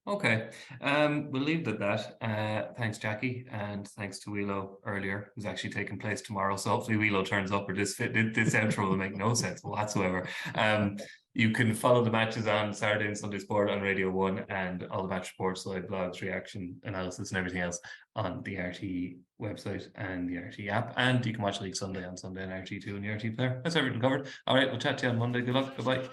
Okay. We'll leave it at that. Thanks, Jackie, and thanks to Whelo earlier, who's actually taking place tomorrow. So hopefully Whelo turns up, or this outro will make no sense whatsoever. You can follow the matches on Saturday and Sunday Sport on Radio 1, and all the match reports, live blogs, reaction, analysis, and everything else on the RTÉ website and the RTÉ app. And you can watch League Sunday on Sunday on RTÉ2 and the RTÉ player. That's everything covered. All right, we'll chat to you on Monday. Good luck. Goodbye.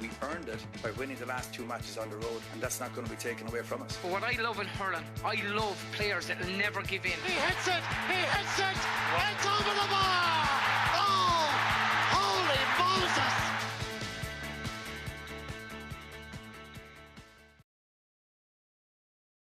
We earned it by winning the last 2 matches on the road, and that's not going to be taken away from us. But what I love in hurling, I love players that will never give in. He hits it! It's over the bar! Oh! Holy Moses!